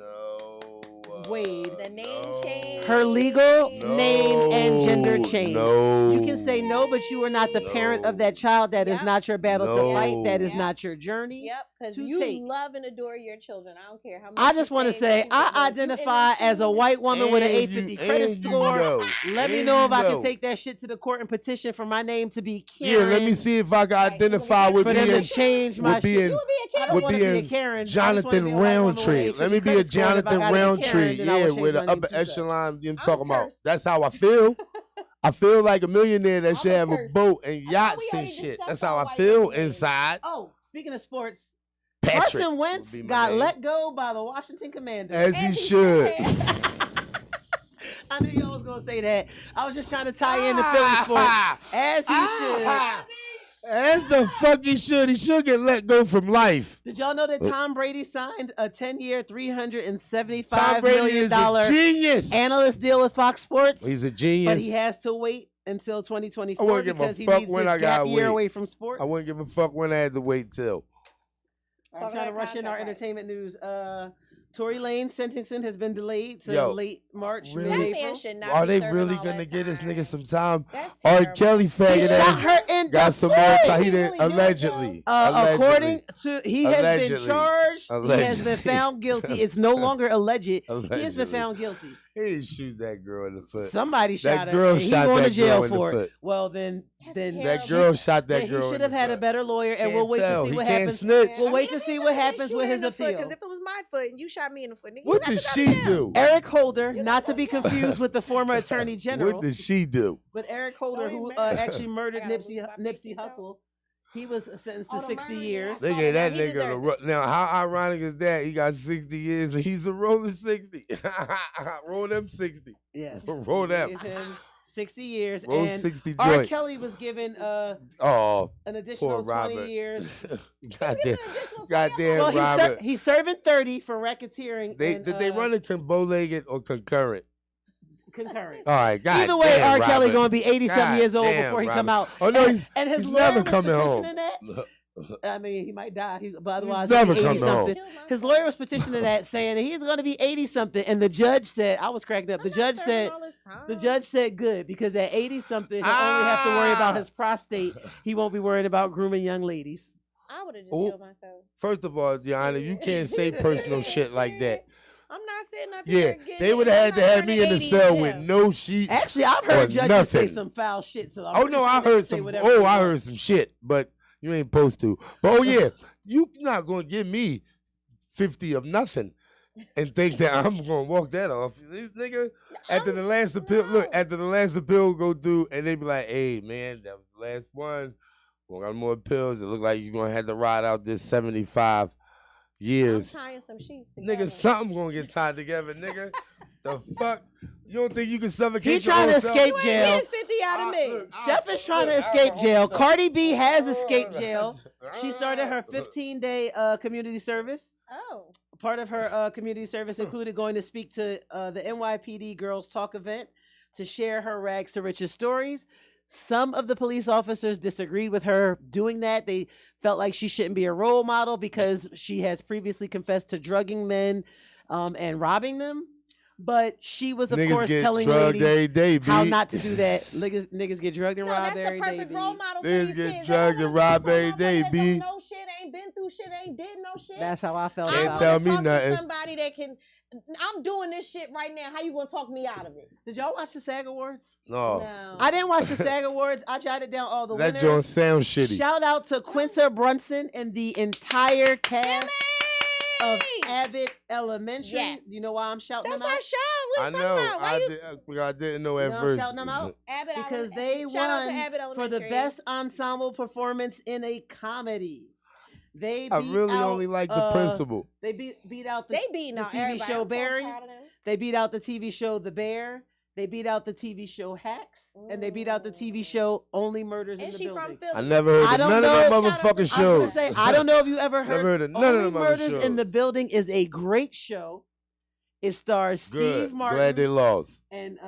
S1: Wade
S3: The name change.
S1: her legal name and gender
S2: No,
S1: change.
S2: No.
S1: You can say no, but you are not the parent of that child. That is
S3: Yep.
S1: not your battle to fight. That is
S3: Yep.
S1: not your journey.
S3: Yep, because
S1: to
S3: you
S1: take.
S3: love and adore your children. I don't care how much.
S1: I just want to say I identify as a white woman with an
S2: And
S1: 850
S2: you-
S1: credit
S2: and you
S1: score.
S2: know,
S1: Let me
S2: and
S1: know
S2: you
S1: if I
S2: know.
S1: can take that shit to the court and petition for my name to be
S2: Yeah,
S1: Karen.
S2: let me see if I can
S3: Right,
S2: identify
S3: for
S2: with
S1: For them to
S2: being
S1: change my
S2: with
S1: shit.
S2: being
S3: You would be a
S1: I
S3: kid.
S1: don't
S2: would
S1: want to
S2: be
S1: be a
S2: in
S1: Karen. I just wanna
S2: Jonathan
S1: be a white woman with
S2: Roundtree.
S1: an
S2: Let me be
S1: 850
S2: a
S1: credit score, and if I
S2: Jonathan
S1: gotta be
S2: Roundtree.
S1: Karen, then I will
S2: Yeah,
S1: change
S2: with
S1: my
S2: an
S1: name
S2: upper
S1: to Doug.
S2: echelon. I'm
S3: I'm
S2: talking about.
S3: cursed.
S2: That's how I feel. I feel like a millionaire that
S3: I'm
S2: should have a
S3: cursed.
S2: boat and
S3: I thought
S2: yachts
S3: we
S2: and
S3: already
S2: shit.
S3: discussed
S2: That's how
S3: our
S2: I
S3: white
S2: feel
S3: women names.
S2: inside.
S1: Oh, speaking of sports,
S2: Patrick
S1: Carson
S2: would
S1: Wentz
S2: be my
S1: got
S2: name.
S1: let go by the Washington Commanders.
S2: As he
S3: As he
S2: should.
S1: I knew y'all was gonna say that. I was just trying to tie in the Philly sports. As he should.
S2: As the fuck he should. He should get let go from life.
S1: Did y'all know that Tom Brady signed a 10-year,
S2: Tom
S1: $375
S2: Brady
S1: million
S2: is a genius.
S1: analyst deal with Fox Sports?
S2: He's a genius.
S1: But he has to wait until
S2: I
S1: 2024
S2: wouldn't give a
S1: because he
S2: fuck
S1: needs
S2: when
S1: this
S2: I
S1: gap
S2: gotta
S1: year
S2: wait.
S1: away from sports.
S2: I wouldn't give a fuck when I had to wait till.
S1: I'm
S3: Talk
S1: trying to
S3: about
S1: rush in our
S3: contract, right?
S1: entertainment news. Tory Lane's sentencing has been delayed to
S2: Yo,
S1: late March,
S2: really?
S3: That
S1: mid-April.
S3: man should not
S2: Are
S3: be
S2: they
S3: serving
S2: really
S3: all
S2: gonna
S3: that
S2: give this
S3: time.
S2: nigga some time?
S3: That's
S2: R.
S3: terrible.
S2: Kelly
S1: He
S2: faggot
S1: shot
S2: ass
S1: her in
S2: got
S1: the
S2: some
S1: foot.
S2: more time.
S3: He
S2: He didn't
S3: really did,
S2: allegedly.
S1: According to he has been
S2: Allegedly.
S1: charged, he has been
S2: Allegedly.
S1: found guilty. It's no longer alleged. He has been
S2: Allegedly.
S1: found guilty.
S2: He didn't shoot that girl in the foot.
S1: Somebody shot
S2: That
S1: her.
S2: girl
S1: and he
S2: shot
S1: going
S2: that
S1: to jail
S2: girl in the
S1: for it.
S2: foot.
S1: Well, then
S3: That's
S1: then
S3: terrible.
S2: That girl shot that
S1: then
S2: girl.
S1: he should have
S2: in the
S1: had a
S2: foot.
S1: better lawyer, and
S2: Can't
S1: we'll wait
S2: tell.
S1: to see
S2: He
S1: what
S2: can't
S1: happens.
S2: snitch.
S1: We'll wait to see what happens with his appeal.
S4: Because if it was my foot and you shot me in the foot, nigga,
S2: What
S4: you
S2: did
S4: got to
S2: she
S4: go to jail.
S2: do?
S1: Eric Holder,
S3: You
S1: not
S3: gotta
S1: to be
S3: go.
S1: confused with the former Attorney General,
S2: What did she do?
S1: but Eric Holder,
S3: Don't
S1: who
S3: even matter.
S1: actually murdered
S3: I gotta
S1: Nipsey
S3: lose my
S1: Nipsey
S3: pigtail.
S1: Hussle, he was sentenced
S3: Oh,
S1: to
S3: the
S1: 60
S3: murder,
S1: years.
S3: yeah.
S2: They gave that
S3: He
S2: nigga
S3: deserves
S2: now. How ironic is that? He got 60 years and he's a rolling 60. Roll them 60.
S1: Yes,
S2: Roll them.
S1: Gave him 60 years,
S2: Roll
S1: and
S2: 60
S1: R.
S2: joints.
S1: Kelly was given
S2: Oh,
S1: an additional 20
S2: Robert.
S1: years.
S2: goddamn, goddamn
S1: Well,
S2: Robert.
S1: he's serving 30 for racketeering.
S2: Did
S1: and,
S2: they run it bow-legged or concurrent?
S1: concurrent?
S2: All right, God
S1: Either way,
S2: damn,
S1: R. Kelly
S2: Robert.
S1: gonna be 80-something years old
S2: Goddamn,
S1: before he come
S2: Robert.
S1: out.
S2: Oh, no,
S1: and his
S2: he's
S1: lawyer
S2: never
S1: was
S2: coming home.
S1: petitioning that. I mean, he might die, but otherwise
S2: never
S1: he'll be
S2: coming home.
S1: 80-something. His lawyer was petitioning that, saying that he's going to be 80-something, and the judge said, "I was cracking up." The judge said, "Good, because at 80-something, he'll only have to worry about his prostate. He won't be worried about grooming young ladies."
S3: I would have just
S2: Ooh.
S3: killed myself.
S2: First of all, Your Honor, you can't say personal shit like that.
S3: I'm not sitting up
S2: Yeah,
S3: here getting
S2: they would have had to have me in the cell with no sheets.
S1: Actually, I've
S2: or
S1: heard judges say
S2: nothing.
S1: some foul shit. So I'm
S2: Oh
S1: pretty
S2: no,
S1: sure
S2: I
S1: they
S2: heard
S1: say
S2: some.
S1: whatever
S2: Oh,
S1: they
S2: I
S1: want.
S2: heard some shit, but you ain't supposed to. But oh yeah, you not gonna give me 50 of nothing and think that I'm gonna walk that off, nigga. After the last appeal, look, after the last appeal go through, and they be like, "Hey man, that was the last one. We got more appeals. It look like you're gonna have to ride out this 75
S3: I'm
S2: years."
S3: tying some sheets
S2: Nigga,
S3: together.
S2: something gonna get tied together, nigga. The fuck? You don't think you can suffocate
S1: He
S2: your
S1: trying
S2: own
S1: to
S2: self?
S1: escape
S3: You
S1: jail.
S3: ain't getting 50 out of me.
S1: Chef is trying to escape jail. Cardi B has escaped jail. She started her 15-day community service.
S3: Oh.
S1: Part of her community service included going to speak to the NYPD Girls Talk event to share her rags to riches stories. Some of the police officers disagreed with her doing that. They felt like she shouldn't be a role model because she has previously confessed to drugging men and robbing them. But she was, of
S2: Niggas
S1: course,
S2: get
S1: telling
S2: drugged
S1: ladies
S2: every day,
S1: how
S2: B.
S1: not to do that. Niggas get drugged and
S3: No,
S1: robbed
S3: that's
S1: every
S3: the
S1: day.
S3: perfect
S1: B.
S3: role model for
S2: Niggas
S3: these
S2: get
S3: kids.
S2: drugged and robbed every day,
S3: They
S2: B.
S3: don't know shit, ain't been through shit, ain't did no shit.
S1: That's how I felt.
S2: Can't
S1: about
S2: tell
S1: it.
S2: me
S3: talk
S2: nothing.
S3: To somebody that can. I'm doing this shit right now. How you gonna talk me out of it?
S1: Did y'all watch the SAG Awards?
S2: No.
S3: No.
S1: I didn't watch the SAG Awards. I jotted down all the
S2: That
S1: winners.
S2: joint sound shitty.
S1: Shout out to Quinta Brunson and the entire cast of Abbott Elementary.
S3: Yes.
S1: You know why I'm shouting
S3: That's
S1: them
S3: our
S1: out?
S3: show. What
S2: I
S3: are you
S2: know.
S3: talking about? Why you
S2: I didn't know at
S1: know I'm
S2: first.
S1: shouting them out?
S3: Abbott
S1: Because
S3: Elementary.
S1: they
S3: Shout out to
S1: won
S3: Abbott
S1: for the
S3: Elementary.
S1: best ensemble performance in a comedy. They
S2: I
S1: beat
S2: really
S1: out,
S2: only like the principal.
S1: They beat out the,
S3: They beating
S1: the
S3: out
S1: TV
S3: everybody.
S1: show
S3: I'm so
S1: Barry.
S3: proud of them.
S1: They beat out the TV show The Bear. They beat out the TV show Hacks. And they beat out the TV show Only Murders in
S3: And
S1: the
S3: she
S1: Building.
S3: from Philly.
S2: I never heard
S1: I
S2: of
S1: don't
S2: none
S1: know.
S2: of them
S3: Shout out to-
S2: motherfucking
S1: I was
S2: shows.
S1: gonna say, I don't know if you ever heard.
S2: Never heard of none
S1: Only
S2: of them other
S1: Murders in the
S2: shows.
S1: Building is a great show. It stars
S2: Good.
S1: Steve Martin.
S2: Glad they lost.
S1: And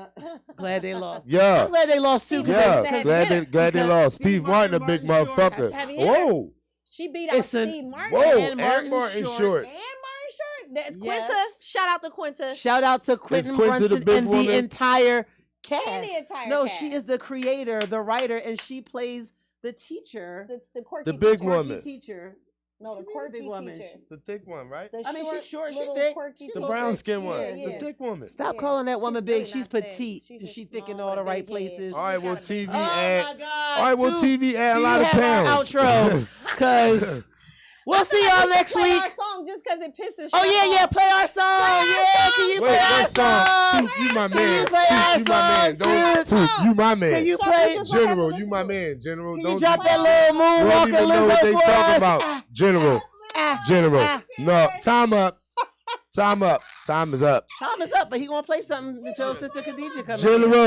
S1: glad they lost.
S2: Yeah.
S1: I'm glad they lost too.
S3: Steve
S2: Yeah.
S3: Martin's a heavy
S2: Glad
S3: hitter.
S2: they
S1: Because
S2: lost.
S1: Steve
S2: Steve Martin, a
S1: Martin,
S2: big
S1: Martin Short,
S2: motherfucker.
S3: that's a heavy hitter.
S2: Whoa.
S3: She beat out
S1: It's
S3: Steve Martin.
S2: Whoa.
S1: And
S2: And
S1: Martin
S2: Martin
S1: Short.
S2: Short.
S3: And Martin Short.
S4: That's
S1: Yes.
S4: Quinta. Shout out to Quinta.
S1: Shout out to Quentin
S2: Quinta the
S1: Brunson
S2: big
S1: and
S2: woman?
S1: the entire cast.
S3: And the entire
S1: no,
S3: cast.
S1: she is the creator, the writer, and she plays the teacher,
S3: That's the quirky
S2: The big
S3: teacher.
S2: one.
S1: quirky
S2: woman.
S1: teacher.
S3: No, the
S1: She really
S3: quirky
S1: big woman.
S3: teacher.
S2: The thick one, right?
S3: The
S1: I mean, she's short, she
S3: little
S1: thick.
S3: quirky
S1: She's
S2: The
S1: little
S2: brown
S1: thick.
S2: skin
S1: Yeah,
S2: one.
S1: yeah.
S2: The thick woman.
S1: Stop
S3: Yeah.
S1: calling that woman
S3: She's
S1: big.
S3: really
S1: She's
S3: not thick.
S1: petite.
S3: She's
S1: She's
S3: just
S1: thick in
S3: small
S1: all the
S3: with a
S1: right
S3: big head.
S1: places.
S2: All right, well,
S3: got a big
S2: TV
S1: Oh
S2: ad.
S1: my God.
S2: All right, well,
S1: Dude,
S2: TV add a
S1: do
S2: lot
S1: you
S2: of
S1: have our
S2: pounds.
S1: outro? Because we'll see y'all next
S3: Play
S1: week.
S3: our song just because it pisses.
S1: Oh,
S3: Chef
S1: yeah,
S3: off.
S1: play our song. Yeah, can you
S2: Wait,
S1: play our
S2: what song?
S1: song?
S2: Toot, you my
S1: Can you
S2: man.
S1: play our
S2: Toot, you my man.
S1: song,
S2: Don't
S1: Toot?
S2: Toot, you my man.
S1: Can you
S3: Chef,
S1: play?
S3: this is what
S2: General,
S3: happened
S2: you
S3: to
S2: my
S3: listen to.
S2: man. General,
S1: Can
S2: don't
S1: you drop
S2: do
S1: that
S2: that.
S1: little
S2: You don't
S1: moonwalker
S2: even know what they
S1: Lizzo for
S2: talking
S1: us?
S2: about. General, General. No, time up. Time up. Time is up.
S1: Time is up, but he gonna play something until Sister Khadijah comes in.
S2: General.